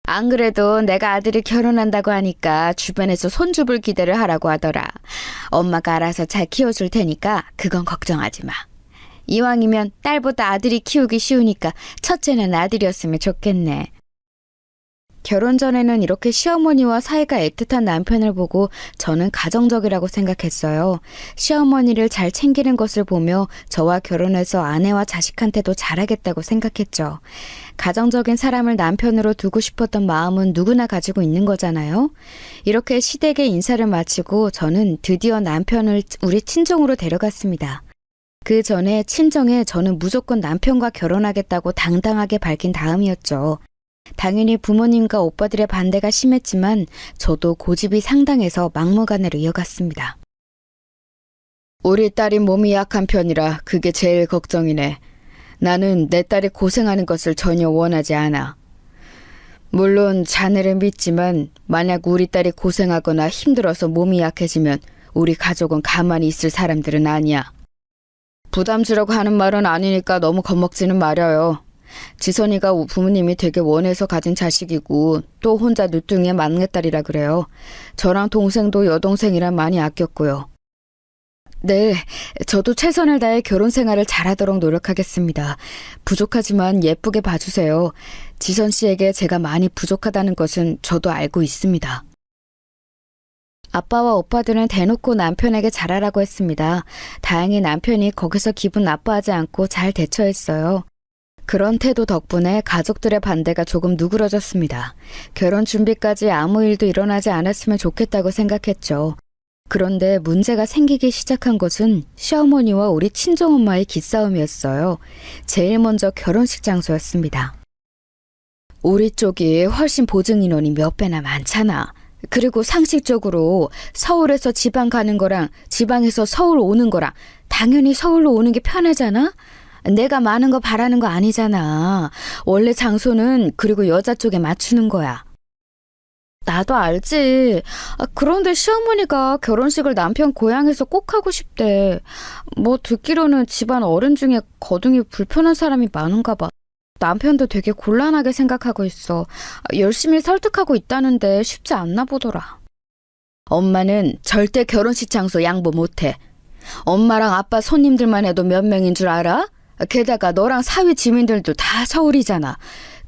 안 그래도 내가 아들이 결혼한다고 하니까 주변에서 손주볼 기대를 하라고 하더라. 엄마가 알아서 잘 키워줄 테니까 그건 걱정하지 마. 이왕이면 딸보다 아들이 키우기 쉬우니까 첫째는 아들이었으면 좋겠네. 결혼 전에는 이렇게 시어머니와 사이가 애틋한 남편을 보고 저는 가정적이라고 생각했어요. 시어머니를 잘 챙기는 것을 보며 저와 결혼해서 아내와 자식한테도 잘하겠다고 생각했죠. 가정적인 사람을 남편으로 두고 싶었던 마음은 누구나 가지고 있는 거잖아요. 이렇게 시댁에 인사를 마치고 저는 드디어 남편을 우리 친정으로 데려갔습니다. 그 전에 친정에 저는 무조건 남편과 결혼하겠다고 당당하게 밝힌 다음이었죠. 당연히 부모님과 오빠들의 반대가 심했지만 저도 고집이 상당해서 막무가내로 이어갔습니다. 우리 딸이 몸이 약한 편이라 그게 제일 걱정이네. 나는 내 딸이 고생하는 것을 전혀 원하지 않아. 물론 자네를 믿지만 만약 우리 딸이 고생하거나 힘들어서 몸이 약해지면 우리 가족은 가만히 있을 사람들은 아니야. 부담 주려고 하는 말은 아니니까 너무 겁먹지는 말아요. 지선이가 부모님이 되게 원해서 가진 자식이고 또 혼자 늦둥이의 막내딸이라 그래요. 저랑 동생도 여동생이라 많이 아꼈고요. 네, 저도 최선을 다해 결혼 생활을 잘하도록 노력하겠습니다. 부족하지만 예쁘게 봐주세요. 지선 씨에게 제가 많이 부족하다는 것은 저도 알고 있습니다. 아빠와 오빠들은 대놓고 남편에게 잘하라고 했습니다. 다행히 남편이 거기서 기분 나빠하지 않고 잘 대처했어요. 그런 태도 덕분에 가족들의 반대가 조금 누그러졌습니다. 결혼 준비까지 아무 일도 일어나지 않았으면 좋겠다고 생각했죠. 그런데 문제가 생기기 시작한 것은 시어머니와 우리 친정엄마의 기싸움이었어요. 제일 먼저 결혼식 장소였습니다. 우리 쪽이 훨씬 보증 인원이 몇 배나 많잖아. 그리고 상식적으로 서울에서 지방 가는 거랑 지방에서 서울 오는 거랑 당연히 서울로 오는 게 편하잖아? 내가 많은 거 바라는 거 아니잖아. 원래 장소는 그리고 여자 쪽에 맞추는 거야. 나도 알지. 그런데 시어머니가 결혼식을 남편 고향에서 꼭 하고 싶대. 뭐 듣기로는 집안 어른 중에 거둥이 불편한 사람이 많은가 봐. 남편도 되게 곤란하게 생각하고 있어. 열심히 설득하고 있다는데 쉽지 않나 보더라. 엄마는 절대 결혼식 장소 양보 못해. 엄마랑 아빠 손님들만 해도 몇 명인 줄 알아? 게다가 너랑 사위 지민들도 다 서울이잖아.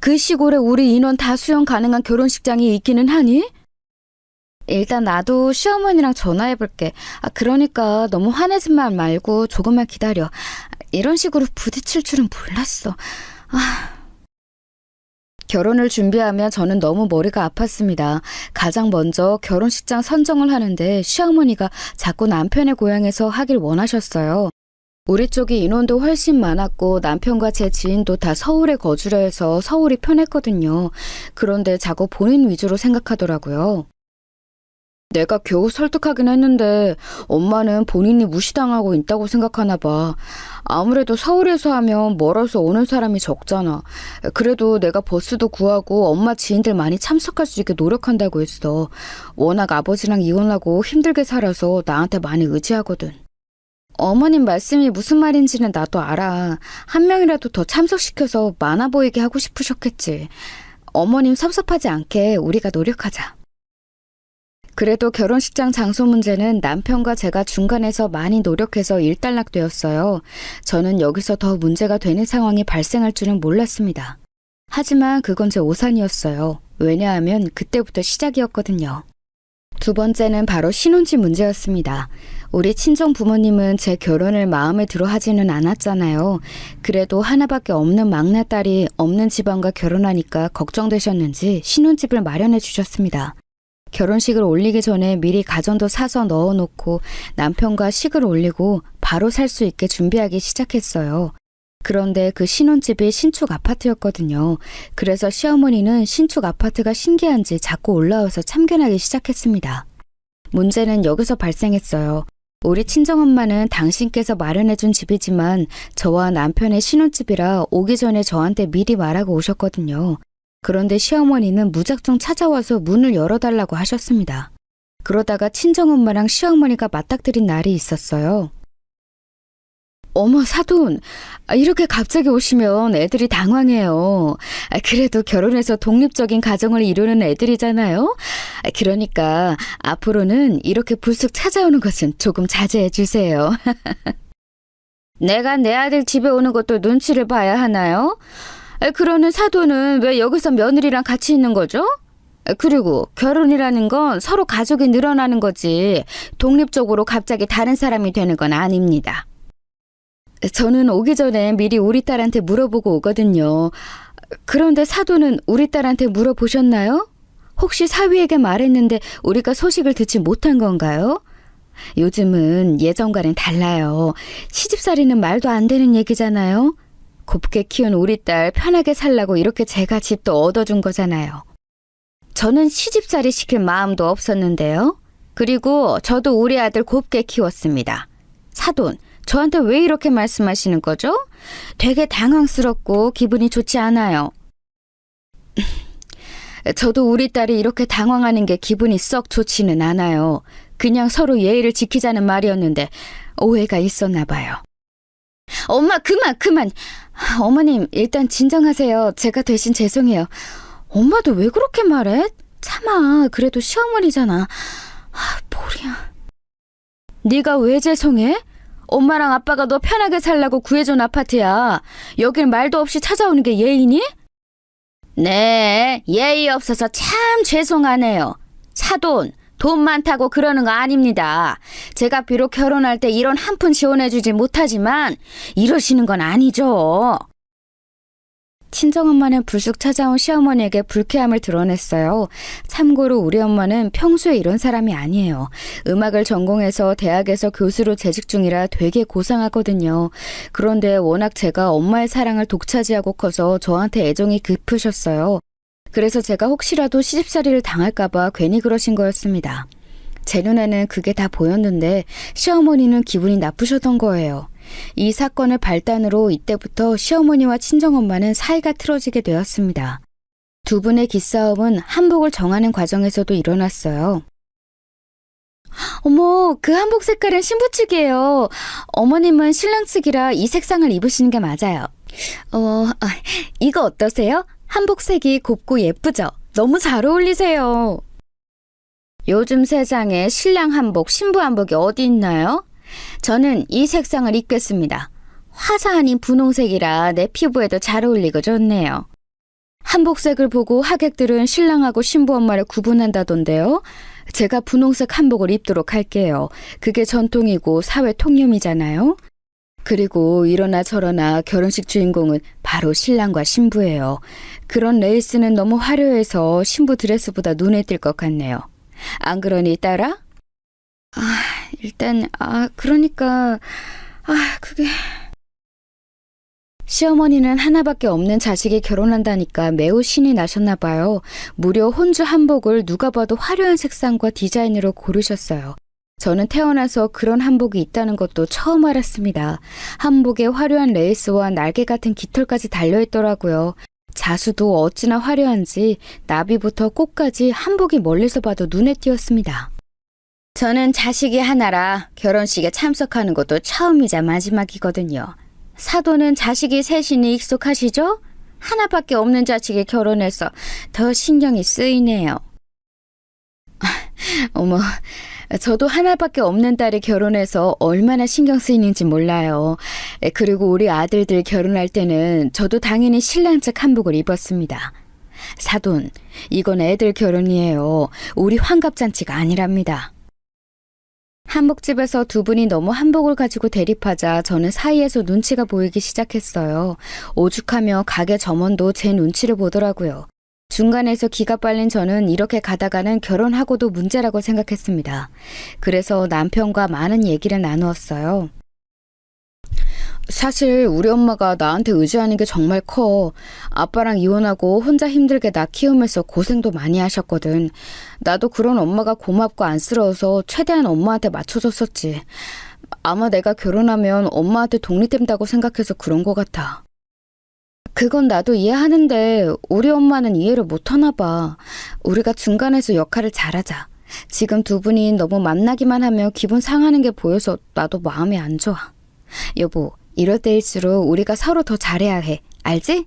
그 시골에 우리 인원 다 수용 가능한 결혼식장이 있기는 하니? 일단 나도 시어머니랑 전화해볼게. 그러니까 너무 화내지만 말고 조금만 기다려. 이런 식으로 부딪힐 줄은 몰랐어. 결혼을 준비하며 저는 너무 머리가 아팠습니다. 가장 먼저 결혼식장 선정을 하는데 시어머니가 자꾸 남편의 고향에서 하길 원하셨어요. 우리 쪽이 인원도 훨씬 많았고 남편과 제 지인도 다 서울에 거주려 해서 서울이 편했거든요. 그런데 자꾸 본인 위주로 생각하더라고요. 내가 겨우 설득하긴 했는데 엄마는 본인이 무시당하고 있다고 생각하나 봐. 아무래도 서울에서 하면 멀어서 오는 사람이 적잖아. 그래도 내가 버스도 구하고 엄마 지인들 많이 참석할 수 있게 노력한다고 했어. 워낙 아버지랑 이혼하고 힘들게 살아서 나한테 많이 의지하거든. 어머님 말씀이 무슨 말인지는 나도 알아. 한 명이라도 더 참석시켜서 많아 보이게 하고 싶으셨겠지. 어머님 섭섭하지 않게 우리가 노력하자. 그래도 결혼식장 장소 문제는 남편과 제가 중간에서 많이 노력해서 일단락되었어요. 저는 여기서 더 문제가 되는 상황이 발생할 줄은 몰랐습니다. 하지만 그건 제 오산이었어요. 왜냐하면 그때부터 시작이었거든요. 두 번째는 바로 신혼집 문제였습니다. 우리 친정 부모님은 제 결혼을 마음에 들어 하지는 않았잖아요. 그래도 하나밖에 없는 막내딸이 없는 집안과 결혼하니까 걱정되셨는지 신혼집을 마련해 주셨습니다. 결혼식을 올리기 전에 미리 가전도 사서 넣어놓고 남편과 식을 올리고 바로 살 수 있게 준비하기 시작했어요. 그런데 그 신혼집이 신축 아파트였거든요. 그래서 시어머니는 신축 아파트가 신기한지 자꾸 올라와서 참견하기 시작했습니다. 문제는 여기서 발생했어요. 우리 친정엄마는 당신께서 마련해준 집이지만 저와 남편의 신혼집이라 오기 전에 저한테 미리 말하고 오셨거든요. 그런데 시어머니는 무작정 찾아와서 문을 열어달라고 하셨습니다. 그러다가 친정엄마랑 시어머니가 맞닥뜨린 날이 있었어요. 어머 사돈, 이렇게 갑자기 오시면 애들이 당황해요. 그래도 결혼해서 독립적인 가정을 이루는 애들이잖아요. 그러니까 앞으로는 이렇게 불쑥 찾아오는 것은 조금 자제해 주세요. 내가 내 아들 집에 오는 것도 눈치를 봐야 하나요? 그러는 사돈은 왜 여기서 며느리랑 같이 있는 거죠? 그리고 결혼이라는 건 서로 가족이 늘어나는 거지 독립적으로 갑자기 다른 사람이 되는 건 아닙니다. 저는 오기 전에 미리 우리 딸한테 물어보고 오거든요. 그런데 사돈은 우리 딸한테 물어보셨나요? 혹시 사위에게 말했는데 우리가 소식을 듣지 못한 건가요? 요즘은 예전과는 달라요. 시집살이는 말도 안 되는 얘기잖아요. 곱게 키운 우리 딸 편하게 살라고 이렇게 제가 집도 얻어준 거잖아요. 저는 시집살이 시킬 마음도 없었는데요. 그리고 저도 우리 아들 곱게 키웠습니다. 사돈, 저한테 왜 이렇게 말씀하시는 거죠? 되게 당황스럽고 기분이 좋지 않아요. 저도 우리 딸이 이렇게 당황하는 게 기분이 썩 좋지는 않아요. 그냥 서로 예의를 지키자는 말이었는데 오해가 있었나 봐요. 엄마, 그만. 어머님, 일단 진정하세요. 제가 대신 죄송해요. 엄마도 왜 그렇게 말해? 참아, 그래도 시어머니잖아. 보리야. 네가 왜 죄송해? 엄마랑 아빠가 너 편하게 살라고 구해준 아파트야. 여길 말도 없이 찾아오는 게 예의니? 네, 예의 없어서 참 죄송하네요. 사돈, 돈 많다고 그러는 거 아닙니다. 제가 비록 결혼할 때 이런 한 푼 지원해주지 못하지만 이러시는 건 아니죠. 친정엄마는 불쑥 찾아온 시어머니에게 불쾌함을 드러냈어요. 참고로 우리 엄마는 평소에 이런 사람이 아니에요. 음악을 전공해서 대학에서 교수로 재직 중이라 되게 고상하거든요. 그런데 워낙 제가 엄마의 사랑을 독차지하고 커서 저한테 애정이 깊으셨어요. 그래서 제가 혹시라도 시집살이를 당할까봐 괜히 그러신 거였습니다. 제 눈에는 그게 다 보였는데 시어머니는 기분이 나쁘셨던 거예요. 이 사건을 발단으로 이때부터 시어머니와 친정엄마는 사이가 틀어지게 되었습니다. 두 분의 기싸움은 한복을 정하는 과정에서도 일어났어요. 어머, 그 한복 색깔은 신부 측이에요. 어머님은 신랑 측이라 이 색상을 입으시는 게 맞아요. 이거 어떠세요? 한복색이 곱고 예쁘죠? 너무 잘 어울리세요. 요즘 세상에 신랑 한복, 신부 한복이 어디 있나요? 저는 이 색상을 입겠습니다. 화사한 이 분홍색이라 내 피부에도 잘 어울리고 좋네요. 한복색을 보고 하객들은 신랑하고 신부 엄마를 구분한다던데요. 제가 분홍색 한복을 입도록 할게요. 그게 전통이고 사회 통념이잖아요. 그리고 이러나 저러나 결혼식 주인공은 바로 신랑과 신부예요. 그런 레이스는 너무 화려해서 신부 드레스보다 눈에 띌 것 같네요. 안 그러니 딸아? 그게... 시어머니는 하나밖에 없는 자식이 결혼한다니까 매우 신이 나셨나 봐요. 무려 혼주 한복을 누가 봐도 화려한 색상과 디자인으로 고르셨어요. 저는 태어나서 그런 한복이 있다는 것도 처음 알았습니다. 한복에 화려한 레이스와 날개 같은 깃털까지 달려있더라고요. 자수도 어찌나 화려한지 나비부터 꽃까지 한복이 멀리서 봐도 눈에 띄었습니다. 저는 자식이 하나라 결혼식에 참석하는 것도 처음이자 마지막이거든요. 사돈은 자식이 셋이니 익숙하시죠? 하나밖에 없는 자식이 결혼해서 더 신경이 쓰이네요. 어머, 저도 하나밖에 없는 딸이 결혼해서 얼마나 신경 쓰이는지 몰라요. 그리고 우리 아들들 결혼할 때는 저도 당연히 신랑 측 한복을 입었습니다. 사돈, 이건 애들 결혼이에요. 우리 환갑잔치가 아니랍니다. 한복집에서 두 분이 너무 한복을 가지고 대립하자 저는 사이에서 눈치가 보이기 시작했어요. 오죽하며 가게 점원도 제 눈치를 보더라고요. 중간에서 기가 빨린 저는 이렇게 가다가는 결혼하고도 문제라고 생각했습니다. 그래서 남편과 많은 얘기를 나누었어요. 사실 우리 엄마가 나한테 의지하는 게 정말 커. 아빠랑 이혼하고 혼자 힘들게 나 키우면서 고생도 많이 하셨거든. 나도 그런 엄마가 고맙고 안쓰러워서 최대한 엄마한테 맞춰줬었지. 아마 내가 결혼하면 엄마한테 독립된다고 생각해서 그런 것 같아. 그건 나도 이해하는데 우리 엄마는 이해를 못하나 봐. 우리가 중간에서 역할을 잘하자. 지금 두 분이 너무 만나기만 하며 기분 상하는 게 보여서 나도 마음이 안 좋아. 여보, 이럴 때일수록 우리가 서로 더 잘해야 해. 알지?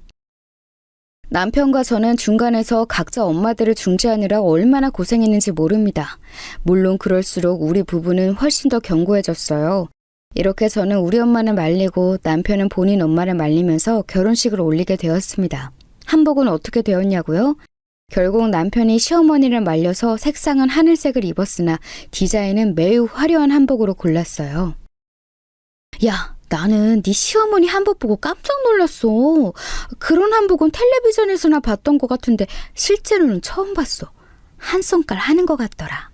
남편과 저는 중간에서 각자 엄마들을 중재하느라 얼마나 고생했는지 모릅니다. 물론 그럴수록 우리 부부는 훨씬 더 견고해졌어요. 이렇게 저는 우리 엄마를 말리고 남편은 본인 엄마를 말리면서 결혼식을 올리게 되었습니다. 한복은 어떻게 되었냐고요? 결국 남편이 시어머니를 말려서 색상은 하늘색을 입었으나 디자인은 매우 화려한 한복으로 골랐어요. 야, 나는 네 시어머니 한복 보고 깜짝 놀랐어. 그런 한복은 텔레비전에서나 봤던 것 같은데 실제로는 처음 봤어. 한 손깔 하는 것 같더라.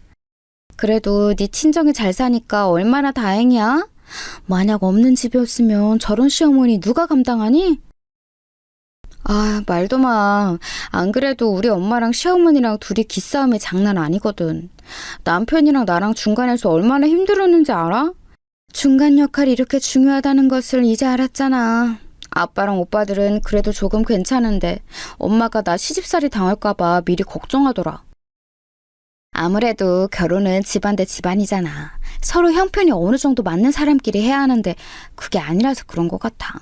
그래도 네 친정이 잘 사니까 얼마나 다행이야? 만약 없는 집이었으면 저런 시어머니 누가 감당하니? 아, 말도 마. 안 그래도 우리 엄마랑 시어머니랑 둘이 기싸움이 장난 아니거든. 남편이랑 나랑 중간에서 얼마나 힘들었는지 알아? 중간 역할이 이렇게 중요하다는 것을 이제 알았잖아. 아빠랑 오빠들은 그래도 조금 괜찮은데 엄마가 나 시집살이 당할까봐 미리 걱정하더라. 아무래도 결혼은 집안 대 집안이잖아. 서로 형편이 어느 정도 맞는 사람끼리 해야 하는데 그게 아니라서 그런 것 같아.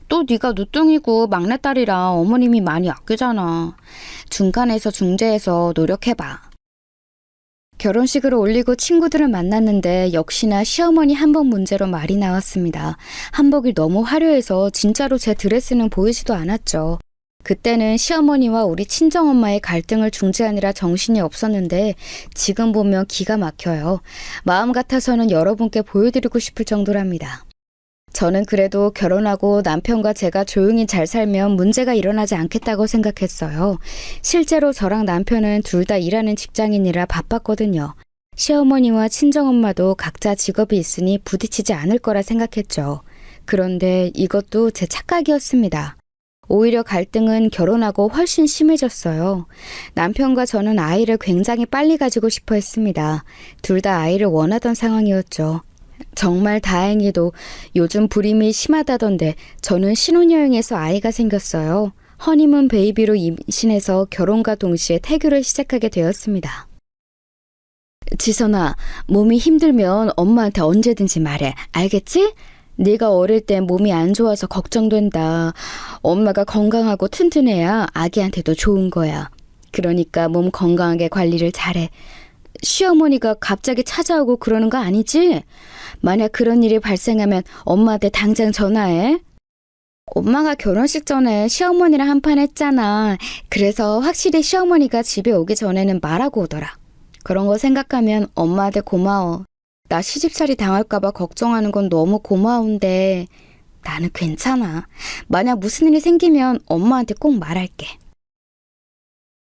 또 네가 누뚱이고 막내딸이라 어머님이 많이 아끼잖아. 중간에서 중재해서 노력해봐. 결혼식을 올리고 친구들을 만났는데 역시나 시어머니 한복 문제로 말이 나왔습니다. 한복이 너무 화려해서 진짜로 제 드레스는 보이지도 않았죠. 그때는 시어머니와 우리 친정엄마의 갈등을 중재하느라 정신이 없었는데 지금 보면 기가 막혀요. 마음 같아서는 여러분께 보여드리고 싶을 정도랍니다. 저는 그래도 결혼하고 남편과 제가 조용히 잘 살면 문제가 일어나지 않겠다고 생각했어요. 실제로 저랑 남편은 둘 다 일하는 직장인이라 바빴거든요. 시어머니와 친정엄마도 각자 직업이 있으니 부딪히지 않을 거라 생각했죠. 그런데 이것도 제 착각이었습니다. 오히려 갈등은 결혼하고 훨씬 심해졌어요. 남편과 저는 아이를 굉장히 빨리 가지고 싶어 했습니다. 둘 다 아이를 원하던 상황이었죠. 정말 다행히도 요즘 불임이 심하다던데 저는 신혼여행에서 아이가 생겼어요. 허니문 베이비로 임신해서 결혼과 동시에 태교를 시작하게 되었습니다. 지선아, 몸이 힘들면 엄마한테 언제든지 말해. 알겠지? 네가 어릴 때 몸이 안 좋아서 걱정된다. 엄마가 건강하고 튼튼해야 아기한테도 좋은 거야. 그러니까 몸 건강하게 관리를 잘해. 시어머니가 갑자기 찾아오고 그러는 거 아니지? 만약 그런 일이 발생하면 엄마한테 당장 전화해. 엄마가 결혼식 전에 시어머니랑 한판 했잖아. 그래서 확실히 시어머니가 집에 오기 전에는 말하고 오더라. 그런 거 생각하면 엄마한테 고마워. 나 시집살이 당할까봐 걱정하는 건 너무 고마운데 나는 괜찮아. 만약 무슨 일이 생기면 엄마한테 꼭 말할게.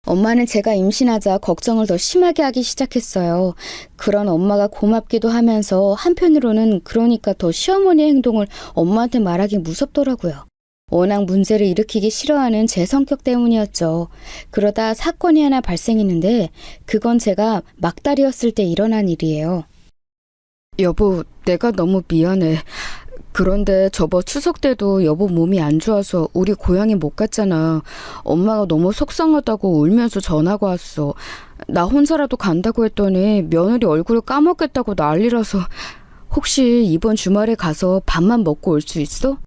엄마는 제가 임신하자 걱정을 더 심하게 하기 시작했어요. 그런 엄마가 고맙기도 하면서 한편으로는 그러니까 더 시어머니의 행동을 엄마한테 말하기 무섭더라고요. 워낙 문제를 일으키기 싫어하는 제 성격 때문이었죠. 그러다 사건이 하나 발생했는데 그건 제가 막달이었을 때 일어난 일이에요. 여보, 내가 너무 미안해. 그런데 저번 추석 때도 여보 몸이 안 좋아서 우리 고향에 못 갔잖아. 엄마가 너무 속상하다고 울면서 전화가 왔어. 나 혼자라도 간다고 했더니 며느리 얼굴을 까먹겠다고 난리라서 혹시 이번 주말에 가서 밥만 먹고 올 수 있어?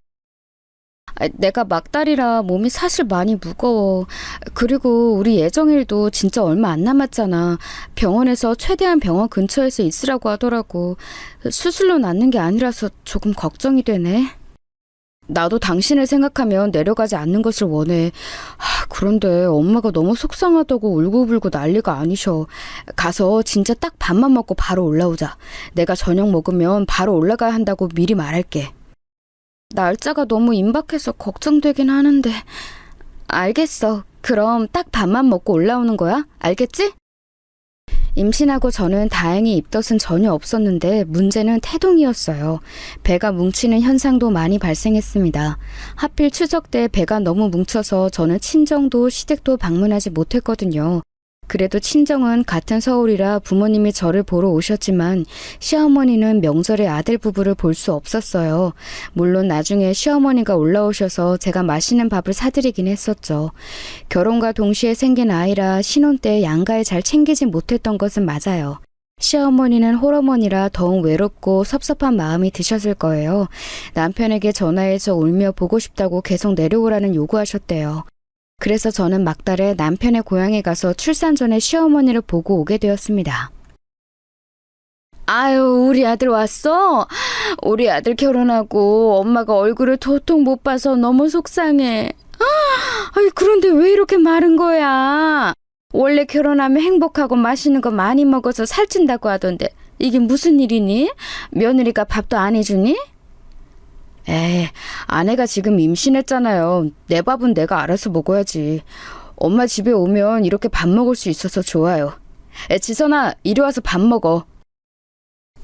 내가 막달이라 몸이 사실 많이 무거워. 그리고 우리 예정일도 진짜 얼마 안 남았잖아. 병원에서 최대한 병원 근처에서 있으라고 하더라고. 수술로 낫는 게 아니라서 조금 걱정이 되네. 나도 당신을 생각하면 내려가지 않는 것을 원해. 그런데 엄마가 너무 속상하다고 울고불고 난리가 아니셔. 가서 진짜 딱 밥만 먹고 바로 올라오자. 내가 저녁 먹으면 바로 올라가야 한다고 미리 말할게. 날짜가 너무 임박해서 걱정되긴 하는데. 알겠어. 그럼 딱 밥만 먹고 올라오는 거야? 알겠지? 임신하고 저는 다행히 입덧은 전혀 없었는데 문제는 태동이었어요. 배가 뭉치는 현상도 많이 발생했습니다. 하필 추석 때 배가 너무 뭉쳐서 저는 친정도 시댁도 방문하지 못했거든요. 그래도 친정은 같은 서울이라 부모님이 저를 보러 오셨지만 시어머니는 명절에 아들 부부를 볼 수 없었어요. 물론 나중에 시어머니가 올라오셔서 제가 맛있는 밥을 사드리긴 했었죠. 결혼과 동시에 생긴 아이라 신혼 때 양가에 잘 챙기지 못했던 것은 맞아요. 시어머니는 홀어머니라 더욱 외롭고 섭섭한 마음이 드셨을 거예요. 남편에게 전화해서 울며 보고 싶다고 계속 내려오라는 요구하셨대요. 그래서 저는 막달에 남편의 고향에 가서 출산 전에 시어머니를 보고 오게 되었습니다. 아유, 우리 아들 왔어? 우리 아들 결혼하고 엄마가 얼굴을 도통 못 봐서 너무 속상해. 아니, 그런데 왜 이렇게 마른 거야? 원래 결혼하면 행복하고 맛있는 거 많이 먹어서 살찐다고 하던데 이게 무슨 일이니? 며느리가 밥도 안 해주니? 에이, 아내가 지금 임신했잖아요. 내 밥은 내가 알아서 먹어야지. 엄마 집에 오면 이렇게 밥 먹을 수 있어서 좋아요. 지선아, 이리 와서 밥 먹어.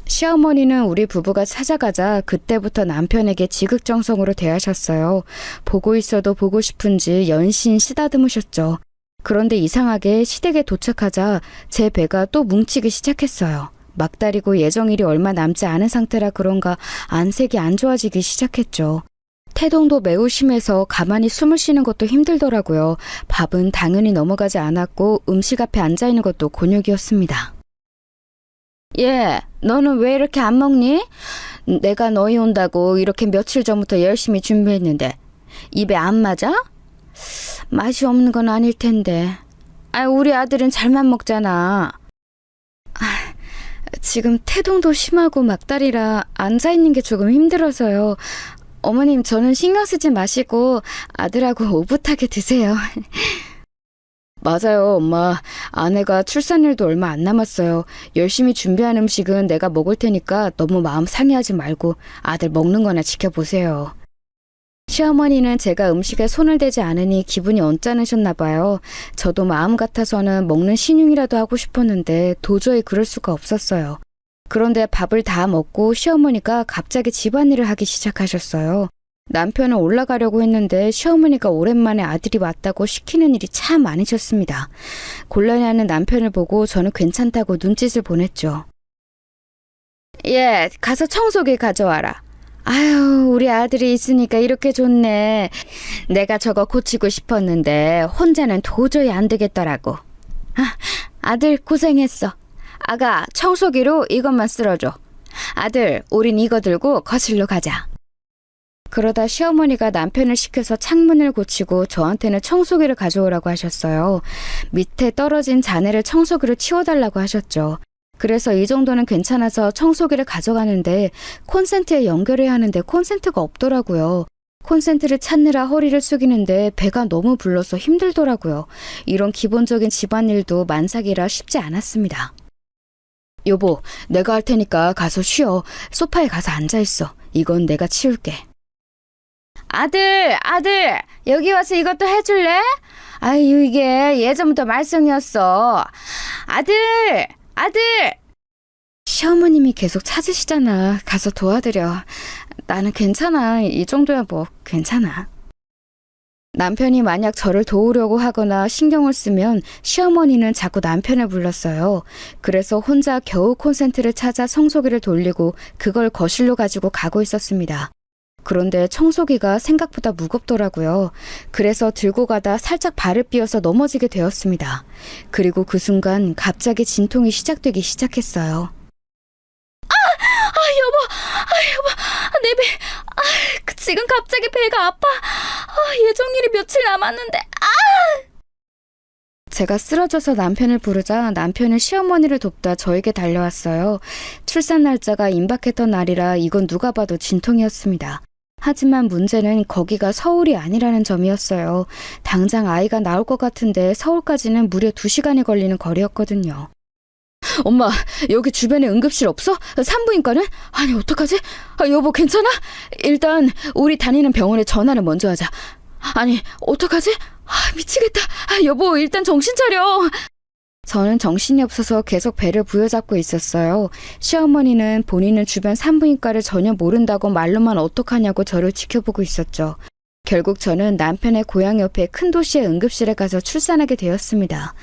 시어머니는 우리 부부가 찾아가자 그때부터 남편에게 지극정성으로 대하셨어요. 보고 있어도 보고 싶은지 연신 쓰다듬으셨죠. 그런데 이상하게 시댁에 도착하자 제 배가 또 뭉치기 시작했어요. 막달이고 예정일이 얼마 남지 않은 상태라 그런가 안색이 안 좋아지기 시작했죠. 태동도 매우 심해서 가만히 숨을 쉬는 것도 힘들더라고요. 밥은 당연히 넘어가지 않았고 음식 앞에 앉아있는 것도 곤욕이었습니다. 너는 왜 이렇게 안 먹니? 내가 너희 온다고 이렇게 며칠 전부터 열심히 준비했는데 입에 안 맞아? 맛이 없는 건 아닐 텐데. 우리 아들은 잘만 먹잖아. 지금 태동도 심하고 막달이라 앉아있는 게 조금 힘들어서요. 어머님, 저는 신경 쓰지 마시고 아들하고 오붓하게 드세요. 맞아요, 엄마. 아내가 출산일도 얼마 안 남았어요. 열심히 준비한 음식은 내가 먹을 테니까 너무 마음 상해하지 말고 아들 먹는 거나 지켜보세요. 시어머니는 제가 음식에 손을 대지 않으니 기분이 언짢으셨나 봐요. 저도 마음 같아서는 먹는 신용이라도 하고 싶었는데 도저히 그럴 수가 없었어요. 그런데 밥을 다 먹고 시어머니가 갑자기 집안일을 하기 시작하셨어요. 남편은 올라가려고 했는데 시어머니가 오랜만에 아들이 왔다고 시키는 일이 참 많으셨습니다. 곤란해하는 남편을 보고 저는 괜찮다고 눈짓을 보냈죠. 가서 청소기 가져와라. 아유, 우리 아들이 있으니까 이렇게 좋네. 내가 저거 고치고 싶었는데 혼자는 도저히 안 되겠더라고. 아들 고생했어. 아가, 청소기로 이것만 쓸어줘. 아들, 우린 이거 들고 거실로 가자. 그러다 시어머니가 남편을 시켜서 창문을 고치고 저한테는 청소기를 가져오라고 하셨어요. 밑에 떨어진 잔해를 청소기로 치워달라고 하셨죠. 그래서 이 정도는 괜찮아서 청소기를 가져가는데 콘센트에 연결해야 하는데 콘센트가 없더라고요. 콘센트를 찾느라 허리를 숙이는데 배가 너무 불러서 힘들더라고요. 이런 기본적인 집안일도 만삭이라 쉽지 않았습니다. 여보, 내가 할 테니까 가서 쉬어. 소파에 가서 앉아있어. 이건 내가 치울게. 아들, 여기 와서 이것도 해줄래? 아유, 이게 예전부터 말썽이었어. 아들! 시어머님이 계속 찾으시잖아. 가서 도와드려. 나는 괜찮아. 이 정도야 뭐 괜찮아. 남편이 만약 저를 도우려고 하거나 신경을 쓰면 시어머니는 자꾸 남편을 불렀어요. 그래서 혼자 겨우 콘센트를 찾아 청소기를 돌리고 그걸 거실로 가지고 가고 있었습니다. 그런데 청소기가 생각보다 무겁더라고요. 그래서 들고 가다 살짝 발을 삐어서 넘어지게 되었습니다. 그리고 그 순간 갑자기 진통이 시작되기 시작했어요. 여보, 내 배, 지금 갑자기 배가 아파. 예정일이 며칠 남았는데, 제가 쓰러져서 남편을 부르자 남편은 시어머니를 돕다 저에게 달려왔어요. 출산 날짜가 임박했던 날이라 이건 누가 봐도 진통이었습니다. 하지만 문제는 거기가 서울이 아니라는 점이었어요. 당장 아이가 나올 것 같은데 서울까지는 무려 2시간이 걸리는 거리였거든요. 엄마, 여기 주변에 응급실 없어? 산부인과는? 아니, 어떡하지? 여보, 괜찮아? 일단 우리 다니는 병원에 전화를 먼저 하자. 아니, 어떡하지? 미치겠다. 여보, 일단 정신 차려. 저는 정신이 없어서 계속 배를 부여잡고 있었어요. 시어머니는 본인은 주변 산부인과를 전혀 모른다고 말로만 어떡하냐고 저를 지켜보고 있었죠. 결국 저는 남편의 고향 옆에 큰 도시의 응급실에 가서 출산하게 되었습니다.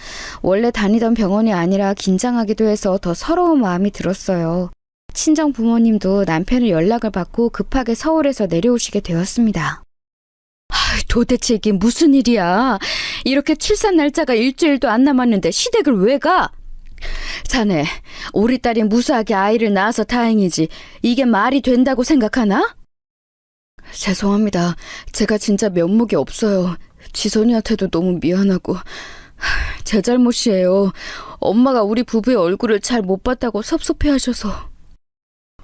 원래 다니던 병원이 아니라 긴장하기도 해서 더 서러운 마음이 들었어요. 친정 부모님도 남편의 연락을 받고 급하게 서울에서 내려오시게 되었습니다. 도대체 이게 무슨 일이야? 이렇게 출산 날짜가 일주일도 안 남았는데 시댁을 왜 가? 자네, 우리 딸이 무사하게 아이를 낳아서 다행이지 이게 말이 된다고 생각하나? 죄송합니다. 제가 진짜 면목이 없어요. 지선이한테도 너무 미안하고 제 잘못이에요. 엄마가 우리 부부의 얼굴을 잘 못 봤다고 섭섭해하셔서.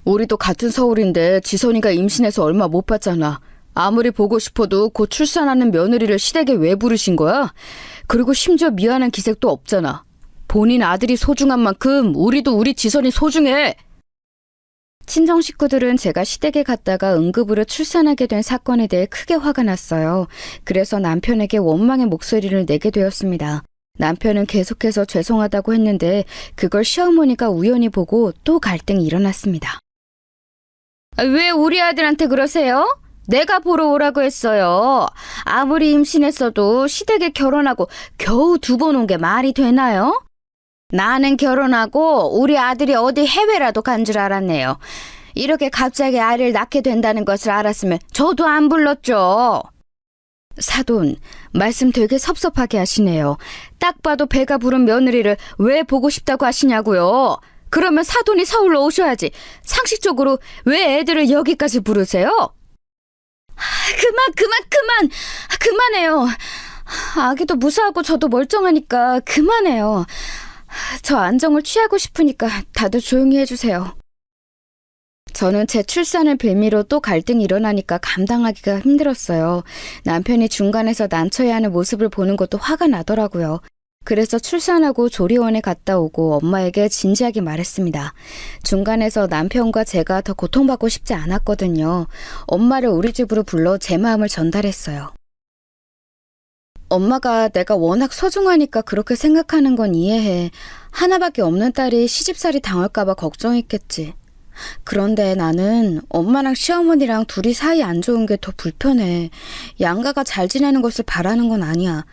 우리도 같은 서울인데 지선이가 임신해서 얼마 못 봤잖아. 아무리 보고 싶어도 곧 출산하는 며느리를 시댁에 왜 부르신 거야? 그리고 심지어 미안한 기색도 없잖아. 본인 아들이 소중한 만큼 우리도 우리 지선이 소중해. 친정 식구들은 제가 시댁에 갔다가 응급으로 출산하게 된 사건에 대해 크게 화가 났어요. 그래서 남편에게 원망의 목소리를 내게 되었습니다. 남편은 계속해서 죄송하다고 했는데 그걸 시어머니가 우연히 보고 또 갈등이 일어났습니다. 왜 우리 아들한테 그러세요? 내가 보러 오라고 했어요. 아무리 임신했어도 시댁에 결혼하고 겨우 2번 온 게 말이 되나요? 나는 결혼하고 우리 아들이 어디 해외라도 간 줄 알았네요. 이렇게 갑자기 아이를 낳게 된다는 것을 알았으면 저도 안 불렀죠. 사돈, 말씀 되게 섭섭하게 하시네요. 딱 봐도 배가 부른 며느리를 왜 보고 싶다고 하시냐고요. 그러면 사돈이 서울로 오셔야지. 상식적으로 왜 애들을 여기까지 부르세요? 그만해요. 아기도 무사하고 저도 멀쩡하니까 그만해요. 저 안정을 취하고 싶으니까 다들 조용히 해주세요. 저는 제 출산을 빌미로 또 갈등이 일어나니까 감당하기가 힘들었어요. 남편이 중간에서 난처해하는 모습을 보는 것도 화가 나더라고요. 그래서 출산하고 조리원에 갔다 오고 엄마에게 진지하게 말했습니다. 중간에서 남편과 제가 더 고통받고 싶지 않았거든요. 엄마를 우리 집으로 불러 제 마음을 전달했어요. 엄마가 내가 워낙 소중하니까 그렇게 생각하는 건 이해해. 하나밖에 없는 딸이 시집살이 당할까봐 걱정했겠지. 그런데 나는 엄마랑 시어머니랑 둘이 사이 안 좋은 게 더 불편해. 양가가 잘 지내는 것을 바라는 건 아니야.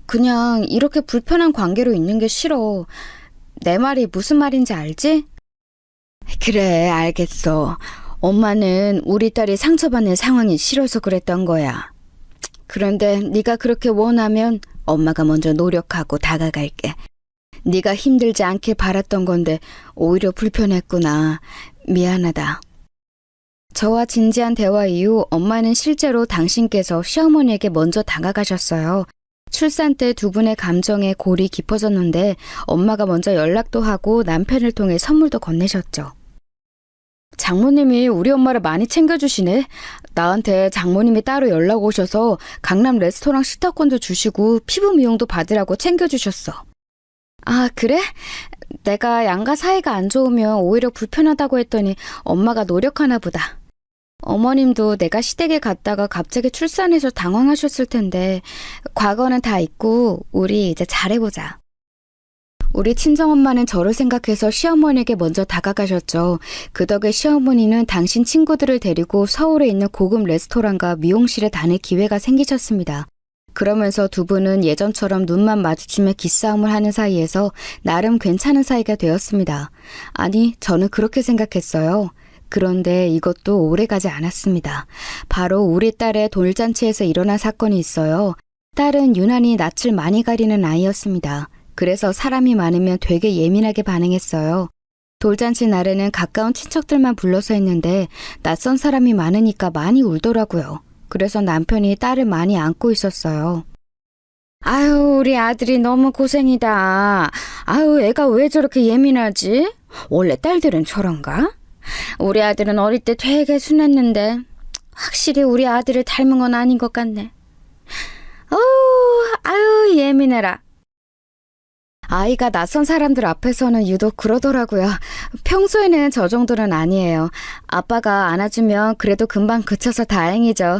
그냥 이렇게 불편한 관계로 있는 게 싫어. 내 말이 무슨 말인지 알지? 그래, 알겠어. 엄마는 우리 딸이 상처받는 상황이 싫어서 그랬던 거야. 그런데 네가 그렇게 원하면 엄마가 먼저 노력하고 다가갈게. 네가 힘들지 않길 바랐던 건데 오히려 불편했구나. 미안하다. 저와 진지한 대화 이후 엄마는 실제로 당신께서 시어머니에게 먼저 다가가셨어요. 출산 때 2분의 감정에 골이 깊어졌는데 엄마가 먼저 연락도 하고 남편을 통해 선물도 건네셨죠. 장모님이 우리 엄마를 많이 챙겨주시네. 나한테 장모님이 따로 연락 오셔서 강남 레스토랑 식탁권도 주시고 피부 미용도 받으라고 챙겨주셨어. 아, 그래? 내가 양가 사이가 안 좋으면 오히려 불편하다고 했더니 엄마가 노력하나 보다. 어머님도 내가 시댁에 갔다가 갑자기 출산해서 당황하셨을 텐데 과거는 다 잊고 우리 이제 잘해보자. 우리 친정엄마는 저를 생각해서 시어머니에게 먼저 다가가셨죠. 그 덕에 시어머니는 당신 친구들을 데리고 서울에 있는 고급 레스토랑과 미용실에 다닐 기회가 생기셨습니다. 그러면서 2분은 예전처럼 눈만 마주치며 기싸움을 하는 사이에서 나름 괜찮은 사이가 되었습니다. 아니, 저는 그렇게 생각했어요. 그런데 이것도 오래가지 않았습니다. 바로 우리 딸의 돌잔치에서 일어난 사건이 있어요. 딸은 유난히 낯을 많이 가리는 아이였습니다. 그래서 사람이 많으면 되게 예민하게 반응했어요. 돌잔치 날에는 가까운 친척들만 불러서 했는데 낯선 사람이 많으니까 많이 울더라고요. 그래서 남편이 딸을 많이 안고 있었어요. 아유, 우리 아들이 너무 고생이다. 아유, 애가 왜 저렇게 예민하지? 원래 딸들은 저런가? 우리 아들은 어릴 때 되게 순했는데 확실히 우리 아들을 닮은 건 아닌 것 같네. 아유, 예민해라. 아이가 낯선 사람들 앞에서는 유독 그러더라고요. 평소에는 저 정도는 아니에요. 아빠가 안아주면 그래도 금방 그쳐서 다행이죠.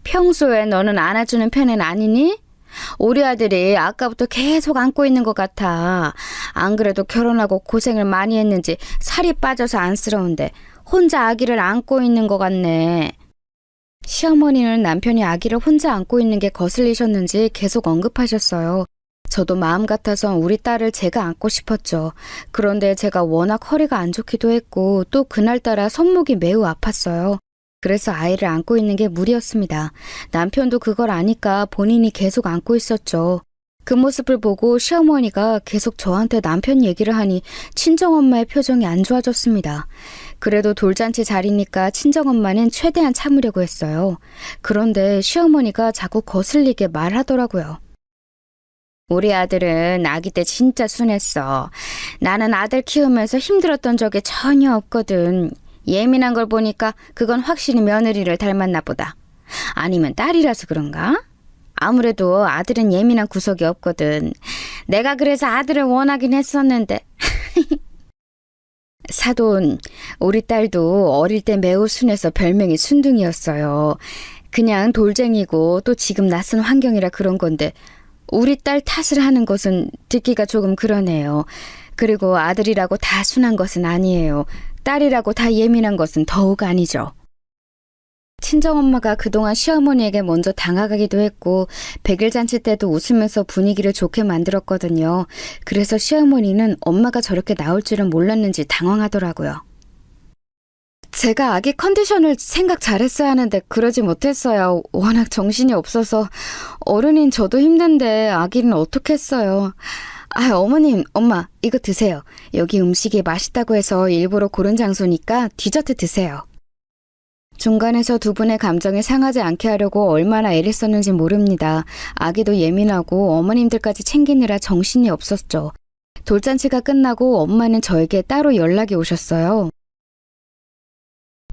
평소에 너는 안아주는 편은 아니니? 우리 아들이 아까부터 계속 안고 있는 것 같아. 안 그래도 결혼하고 고생을 많이 했는지 살이 빠져서 안쓰러운데 혼자 아기를 안고 있는 것 같네. 시어머니는 남편이 아기를 혼자 안고 있는 게 거슬리셨는지 계속 언급하셨어요. 저도 마음 같아서 우리 딸을 제가 안고 싶었죠. 그런데 제가 워낙 허리가 안 좋기도 했고 또 그날따라 손목이 매우 아팠어요. 그래서 아이를 안고 있는 게 무리였습니다. 남편도 그걸 아니까 본인이 계속 안고 있었죠. 그 모습을 보고 시어머니가 계속 저한테 남편 얘기를 하니 친정엄마의 표정이 안 좋아졌습니다. 그래도 돌잔치 자리니까 친정엄마는 최대한 참으려고 했어요. 그런데 시어머니가 자꾸 거슬리게 말하더라고요. 우리 아들은 아기 때 진짜 순했어. 나는 아들 키우면서 힘들었던 적이 전혀 없거든. 예민한 걸 보니까 그건 확실히 며느리를 닮았나 보다. 아니면 딸이라서 그런가? 아무래도 아들은 예민한 구석이 없거든. 내가 그래서 아들을 원하긴 했었는데. 사돈, 우리 딸도 어릴 때 매우 순해서 별명이 순둥이였어요. 그냥 돌쟁이고 또 지금 낯선 환경이라 그런 건데 우리 딸 탓을 하는 것은 듣기가 조금 그러네요. 그리고 아들이라고 다 순한 것은 아니에요. 딸이라고 다 예민한 것은 더욱 아니죠. 친정엄마가 그동안 시어머니에게 먼저 다가가기도 했고 100일 잔치 때도 웃으면서 분위기를 좋게 만들었거든요. 그래서 시어머니는 엄마가 저렇게 나올 줄은 몰랐는지 당황하더라고요. 제가 아기 컨디션을 생각 잘했어야 하는데 그러지 못했어요. 워낙 정신이 없어서. 어른인 저도 힘든데 아기는 어떻겠어요. 어머님, 엄마, 이거 드세요. 여기 음식이 맛있다고 해서 일부러 고른 장소니까 디저트 드세요. 중간에서 두 분의 감정이 상하지 않게 하려고 얼마나 애를 썼는지 모릅니다. 아기도 예민하고 어머님들까지 챙기느라 정신이 없었죠. 돌잔치가 끝나고 엄마는 저에게 따로 연락이 오셨어요.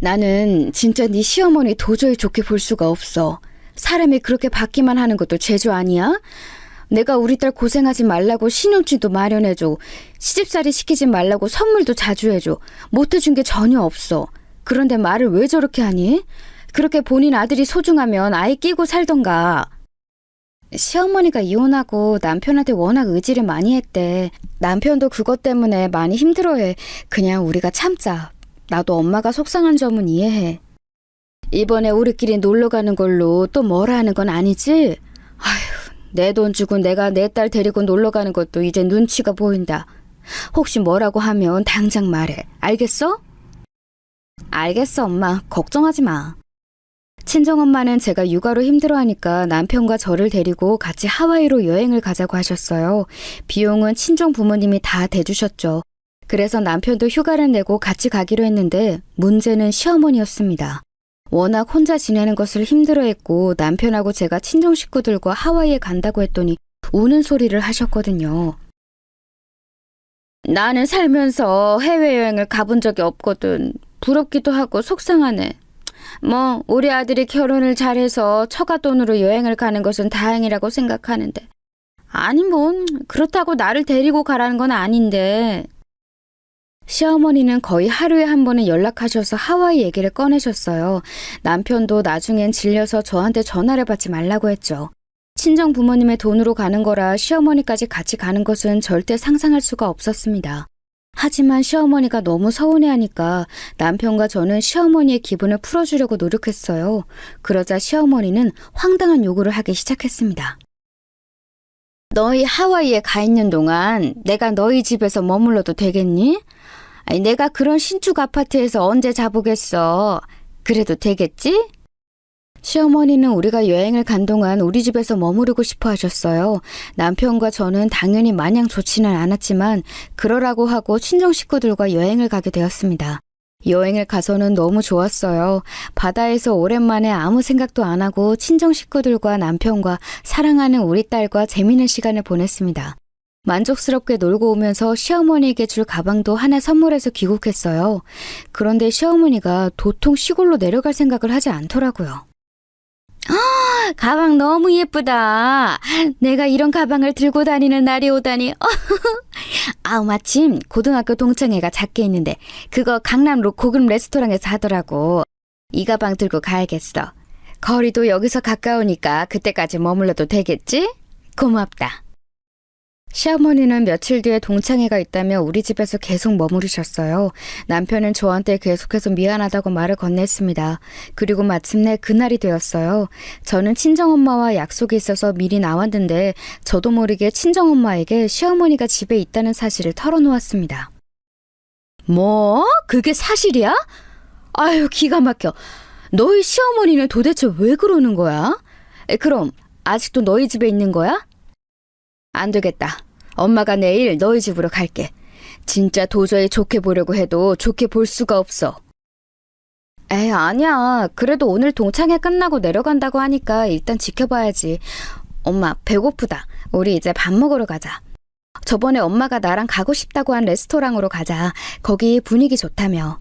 나는 진짜 네 시어머니 도저히 좋게 볼 수가 없어. 사람이 그렇게 받기만 하는 것도 재주 아니야? 내가 우리 딸 고생하지 말라고 신혼집도 마련해줘. 시집살이 시키지 말라고 선물도 자주 해줘. 못해준 게 전혀 없어. 그런데 말을 왜 저렇게 하니? 그렇게 본인 아들이 소중하면 아이 끼고 살던가. 시어머니가 이혼하고 남편한테 워낙 의지를 많이 했대. 남편도 그것 때문에 많이 힘들어해. 그냥 우리가 참자. 나도 엄마가 속상한 점은 이해해. 이번에 우리끼리 놀러 가는 걸로 또 뭐라 하는 건 아니지? 아휴, 내 돈 주고 내가 내 딸 데리고 놀러 가는 것도 이제 눈치가 보인다. 혹시 뭐라고 하면 당장 말해. 알겠어? 알겠어, 엄마. 걱정하지 마. 친정엄마는 제가 육아로 힘들어하니까 남편과 저를 데리고 같이 하와이로 여행을 가자고 하셨어요. 비용은 친정 부모님이 다 대주셨죠. 그래서 남편도 휴가를 내고 같이 가기로 했는데 문제는 시어머니였습니다. 워낙 혼자 지내는 것을 힘들어했고 남편하고 제가 친정 식구들과 하와이에 간다고 했더니 우는 소리를 하셨거든요. 나는 살면서 해외여행을 가본 적이 없거든. 부럽기도 하고 속상하네. 뭐 우리 아들이 결혼을 잘해서 처가 돈으로 여행을 가는 것은 다행이라고 생각하는데 아니 그렇다고 나를 데리고 가라는 건 아닌데. 시어머니는 거의 하루에 한 번은 연락하셔서 하와이 얘기를 꺼내셨어요. 남편도 나중엔 질려서 저한테 전화를 받지 말라고 했죠. 친정 부모님의 돈으로 가는 거라 시어머니까지 같이 가는 것은 절대 상상할 수가 없었습니다. 하지만 시어머니가 너무 서운해하니까 남편과 저는 시어머니의 기분을 풀어주려고 노력했어요. 그러자 시어머니는 황당한 요구를 하기 시작했습니다. 너희 하와이에 가 있는 동안 내가 너희 집에서 머물러도 되겠니? 아니, 내가 그런 신축 아파트에서 언제 자보겠어. 그래도 되겠지? 시어머니는 우리가 여행을 간 동안 우리 집에서 머무르고 싶어 하셨어요. 남편과 저는 당연히 마냥 좋지는 않았지만 그러라고 하고 친정 식구들과 여행을 가게 되었습니다. 여행을 가서는 너무 좋았어요. 바다에서 오랜만에 아무 생각도 안 하고 친정 식구들과 남편과 사랑하는 우리 딸과 재미있는 시간을 보냈습니다. 만족스럽게 놀고 오면서 시어머니에게 줄 가방도 하나 선물해서 귀국했어요. 그런데 시어머니가 도통 시골로 내려갈 생각을 하지 않더라고요. 가방 너무 예쁘다. 내가 이런 가방을 들고 다니는 날이 오다니. 마침 고등학교 동창회가 작게 있는데 그거 강남로 고급 레스토랑에서 하더라고. 이 가방 들고 가야겠어. 거리도 여기서 가까우니까 그때까지 머물러도 되겠지? 고맙다. 시어머니는 며칠 뒤에 동창회가 있다며 우리 집에서 계속 머무르셨어요. 남편은 저한테 계속해서 미안하다고 말을 건넸습니다. 그리고 마침내 그날이 되었어요. 저는 친정엄마와 약속이 있어서 미리 나왔는데 저도 모르게 친정엄마에게 시어머니가 집에 있다는 사실을 털어놓았습니다. 뭐? 그게 사실이야? 아유, 기가 막혀. 너희 시어머니는 도대체 왜 그러는 거야? 그럼 아직도 너희 집에 있는 거야? 안 되겠다. 엄마가 내일 너희 집으로 갈게. 진짜 도저히 좋게 보려고 해도 좋게 볼 수가 없어. 아니야. 그래도 오늘 동창회 끝나고 내려간다고 하니까 일단 지켜봐야지. 엄마, 배고프다. 우리 이제 밥 먹으러 가자. 저번에 엄마가 나랑 가고 싶다고 한 레스토랑으로 가자. 거기 분위기 좋다며.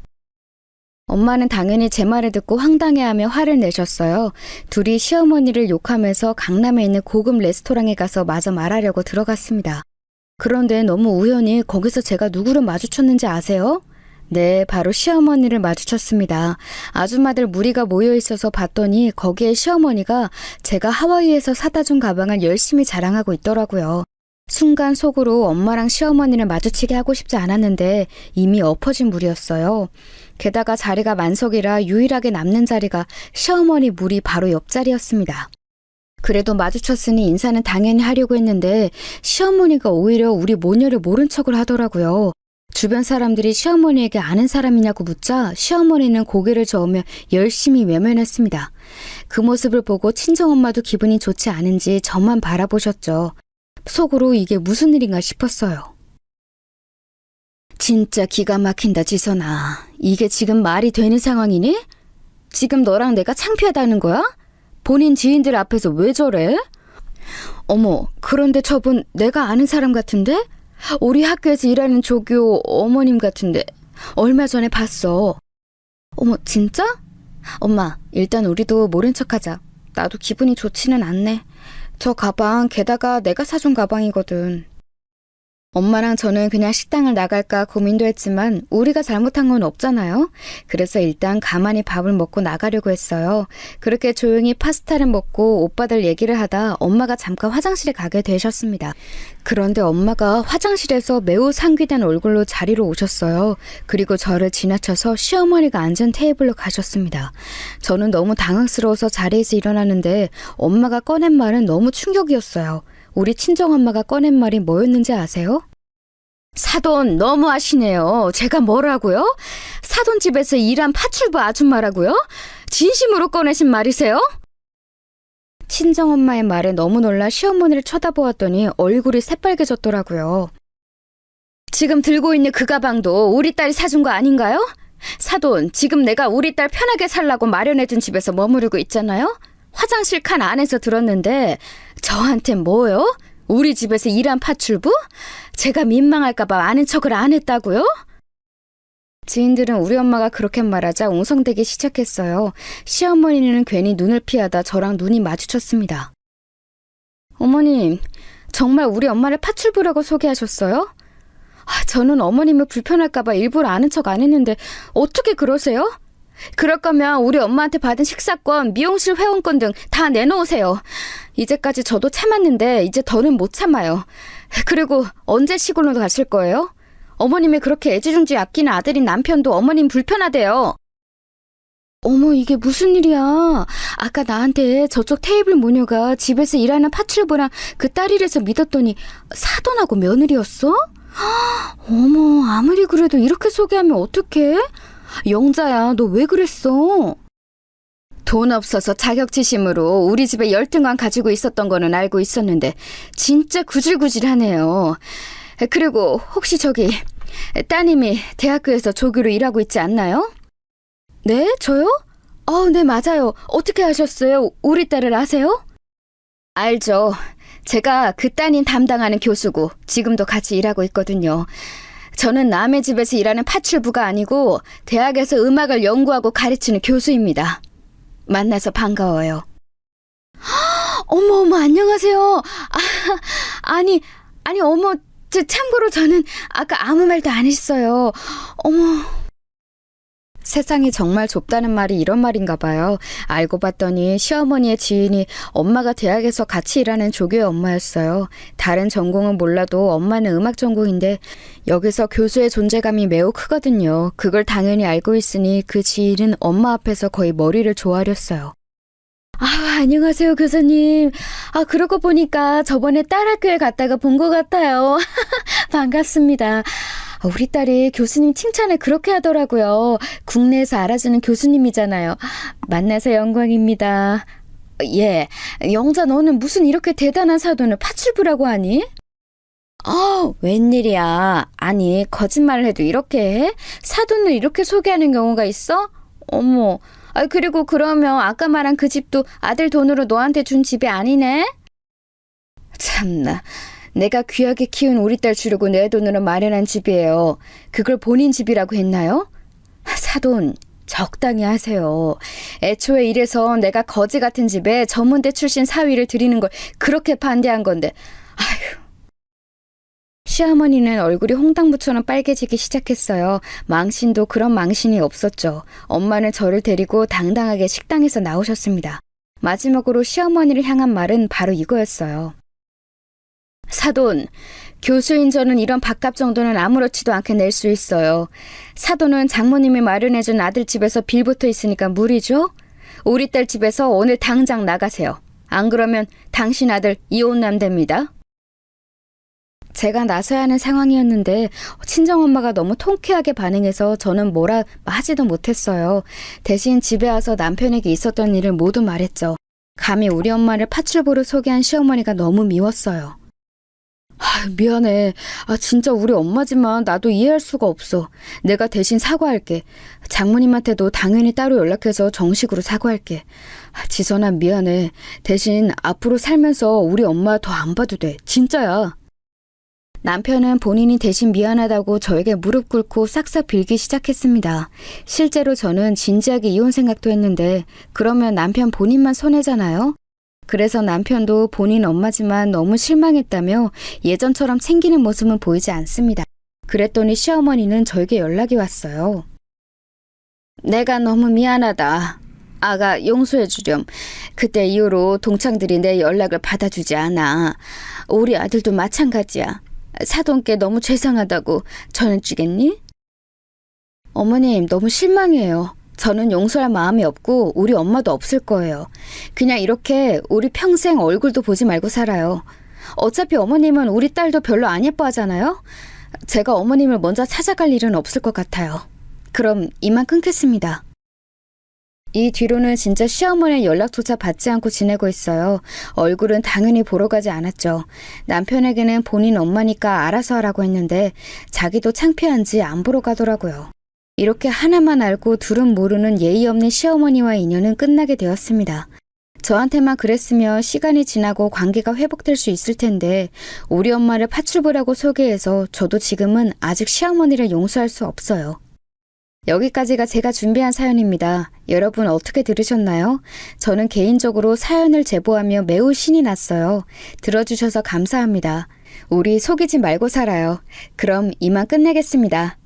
엄마는 당연히 제 말을 듣고 황당해하며 화를 내셨어요. 둘이 시어머니를 욕하면서 강남에 있는 고급 레스토랑에 가서 마저 말하려고 들어갔습니다. 그런데 너무 우연히 거기서 제가 누구를 마주쳤는지 아세요? 네, 바로 시어머니를 마주쳤습니다. 아줌마들 무리가 모여 있어서 봤더니 거기에 시어머니가 제가 하와이에서 사다 준 가방을 열심히 자랑하고 있더라고요. 순간 속으로 엄마랑 시어머니를 마주치게 하고 싶지 않았는데 이미 엎어진 물이었어요. 게다가 자리가 만석이라 유일하게 남는 자리가 시어머니 물이 바로 옆자리였습니다. 그래도 마주쳤으니 인사는 당연히 하려고 했는데 시어머니가 오히려 우리 모녀를 모른 척을 하더라고요. 주변 사람들이 시어머니에게 아는 사람이냐고 묻자 시어머니는 고개를 저으며 열심히 외면했습니다. 그 모습을 보고 친정엄마도 기분이 좋지 않은지 저만 바라보셨죠. 속으로 이게 무슨 일인가 싶었어요. 진짜 기가 막힌다, 지선아. 이게 지금 말이 되는 상황이니? 지금 너랑 내가 창피하다는 거야? 본인 지인들 앞에서 왜 저래? 어머, 그런데 저분 내가 아는 사람 같은데? 우리 학교에서 일하는 조교 어머님 같은데 얼마 전에 봤어. 어머, 진짜? 엄마, 일단 우리도 모른 척하자. 나도 기분이 좋지는 않네. 저 가방 게다가 내가 사준 가방이거든. 엄마랑 저는 그냥 식당을 나갈까 고민도 했지만 우리가 잘못한 건 없잖아요. 그래서 일단 가만히 밥을 먹고 나가려고 했어요. 그렇게 조용히 파스타를 먹고 오빠들 얘기를 하다 엄마가 잠깐 화장실에 가게 되셨습니다. 그런데 엄마가 화장실에서 매우 상기된 얼굴로 자리로 오셨어요. 그리고 저를 지나쳐서 시어머니가 앉은 테이블로 가셨습니다. 저는 너무 당황스러워서 자리에서 일어나는데 엄마가 꺼낸 말은 너무 충격이었어요. 우리 친정엄마가 꺼낸 말이 뭐였는지 아세요? 사돈 너무 하시네요. 제가 뭐라고요? 사돈 집에서 일한 파출부 아줌마라고요? 진심으로 꺼내신 말이세요? 친정엄마의 말에 너무 놀라 시어머니를 쳐다보았더니 얼굴이 새빨개졌더라고요. 지금 들고 있는 그 가방도 우리 딸이 사준 거 아닌가요? 사돈, 지금 내가 우리 딸 편하게 살라고 마련해둔 집에서 머무르고 있잖아요? 화장실 칸 안에서 들었는데 저한테 뭐요? 우리 집에서 일한 파출부? 제가 민망할까봐 아는 척을 안 했다고요? 지인들은 우리 엄마가 그렇게 말하자 웅성대기 시작했어요. 시어머니는 괜히 눈을 피하다 저랑 눈이 마주쳤습니다. 어머님, 정말 우리 엄마를 파출부라고 소개하셨어요? 저는 어머님을 불편할까봐 일부러 아는 척 안 했는데 어떻게 그러세요? 그럴 거면 우리 엄마한테 받은 식사권, 미용실 회원권 등 다 내놓으세요. 이제까지 저도 참았는데 이제 더는 못 참아요. 그리고 언제 시골로 가실 거예요? 어머님이 그렇게 애지중지 아끼는 아들인 남편도 어머님 불편하대요. 어머, 이게 무슨 일이야. 아까 나한테 저쪽 테이블 모녀가 집에서 일하는 파출부랑 그 딸이라서 믿었더니 사돈하고 며느리였어? 어머, 아무리 그래도 이렇게 소개하면 어떡해? 영자야, 너 왜 그랬어? 돈 없어서 자격지심으로 우리 집에 열등감 가지고 있었던 거는 알고 있었는데 진짜 구질구질하네요. 그리고 혹시 저기 따님이 대학교에서 조교로 일하고 있지 않나요? 네? 저요? 네, 맞아요. 어떻게 아셨어요? 우리 딸을 아세요? 알죠. 제가 그 따님 담당하는 교수고 지금도 같이 일하고 있거든요. 저는 남의 집에서 일하는 파출부가 아니고 대학에서 음악을 연구하고 가르치는 교수입니다. 만나서 반가워요. 어머, 안녕하세요. 아니, 어머, 참고로 저는 아까 아무 말도 안 했어요. 어머. 세상이 정말 좁다는 말이 이런 말인가 봐요. 알고 봤더니 시어머니의 지인이 엄마가 대학에서 같이 일하는 조교의 엄마였어요. 다른 전공은 몰라도 엄마는 음악 전공인데 여기서 교수의 존재감이 매우 크거든요. 그걸 당연히 알고 있으니 그 지인은 엄마 앞에서 거의 머리를 조아렸어요. 안녕하세요, 교수님. 그러고 보니까 저번에 딸 학교에 갔다가 본 것 같아요. 반갑습니다. 우리 딸이 교수님 칭찬을 그렇게 하더라고요. 국내에서 알아주는 교수님이잖아요. 만나서 영광입니다. 예, 영자 너는 무슨 이렇게 대단한 사돈을 파출부라고 하니? 웬일이야. 아니, 거짓말을 해도 이렇게 해? 사돈을 이렇게 소개하는 경우가 있어? 어머, 그리고 그러면 아까 말한 그 집도 아들 돈으로 너한테 준 집이 아니네? 참나. 내가 귀하게 키운 우리 딸 주려고 내 돈으로 마련한 집이에요. 그걸 본인 집이라고 했나요? 사돈, 적당히 하세요. 애초에 이래서 내가 거지 같은 집에 전문대 출신 사위를 들이는 걸 그렇게 반대한 건데. 아휴. 시어머니는 얼굴이 홍당무처럼 빨개지기 시작했어요. 망신도 그런 망신이 없었죠. 엄마는 저를 데리고 당당하게 식당에서 나오셨습니다. 마지막으로 시어머니를 향한 말은 바로 이거였어요. 사돈, 교수인 저는 이런 밥값 정도는 아무렇지도 않게 낼 수 있어요. 사돈은 장모님이 마련해준 아들집에서 빌붙어 있으니까 무리죠? 우리 딸 집에서 오늘 당장 나가세요. 안 그러면 당신 아들 이혼남 됩니다. 제가 나서야 하는 상황이었는데 친정엄마가 너무 통쾌하게 반응해서 저는 뭐라 하지도 못했어요. 대신 집에 와서 남편에게 있었던 일을 모두 말했죠. 감히 우리 엄마를 파출부로 소개한 시어머니가 너무 미웠어요. 미안해. 진짜 우리 엄마지만 나도 이해할 수가 없어. 내가 대신 사과할게. 장모님한테도 당연히 따로 연락해서 정식으로 사과할게. 지선아, 미안해. 대신 앞으로 살면서 우리 엄마 더 안 봐도 돼. 진짜야. 남편은 본인이 대신 미안하다고 저에게 무릎 꿇고 싹싹 빌기 시작했습니다. 실제로 저는 진지하게 이혼 생각도 했는데 그러면 남편 본인만 손해잖아요. 그래서 남편도 본인 엄마지만 너무 실망했다며 예전처럼 챙기는 모습은 보이지 않습니다. 그랬더니 시어머니는 저에게 연락이 왔어요. 내가 너무 미안하다. 아가 용서해 주렴. 그때 이후로 동창들이 내 연락을 받아주지 않아. 우리 아들도 마찬가지야. 사돈께 너무 죄송하다고 전해주겠니? 어머님, 너무 실망해요. 저는 용서할 마음이 없고 우리 엄마도 없을 거예요. 그냥 이렇게 우리 평생 얼굴도 보지 말고 살아요. 어차피 어머님은 우리 딸도 별로 안 예뻐하잖아요. 제가 어머님을 먼저 찾아갈 일은 없을 것 같아요. 그럼 이만 끊겠습니다. 이 뒤로는 진짜 시어머니의 연락조차 받지 않고 지내고 있어요. 얼굴은 당연히 보러 가지 않았죠. 남편에게는 본인 엄마니까 알아서 하라고 했는데 자기도 창피한지 안 보러 가더라고요. 이렇게 하나만 알고 둘은 모르는 예의 없는 시어머니와의 인연은 끝나게 되었습니다. 저한테만 그랬으면 시간이 지나고 관계가 회복될 수 있을 텐데 우리 엄마를 파출부라고 소개해서 저도 지금은 아직 시어머니를 용서할 수 없어요. 여기까지가 제가 준비한 사연입니다. 여러분 어떻게 들으셨나요? 저는 개인적으로 사연을 제보하며 매우 신이 났어요. 들어주셔서 감사합니다. 우리 속이지 말고 살아요. 그럼 이만 끝내겠습니다.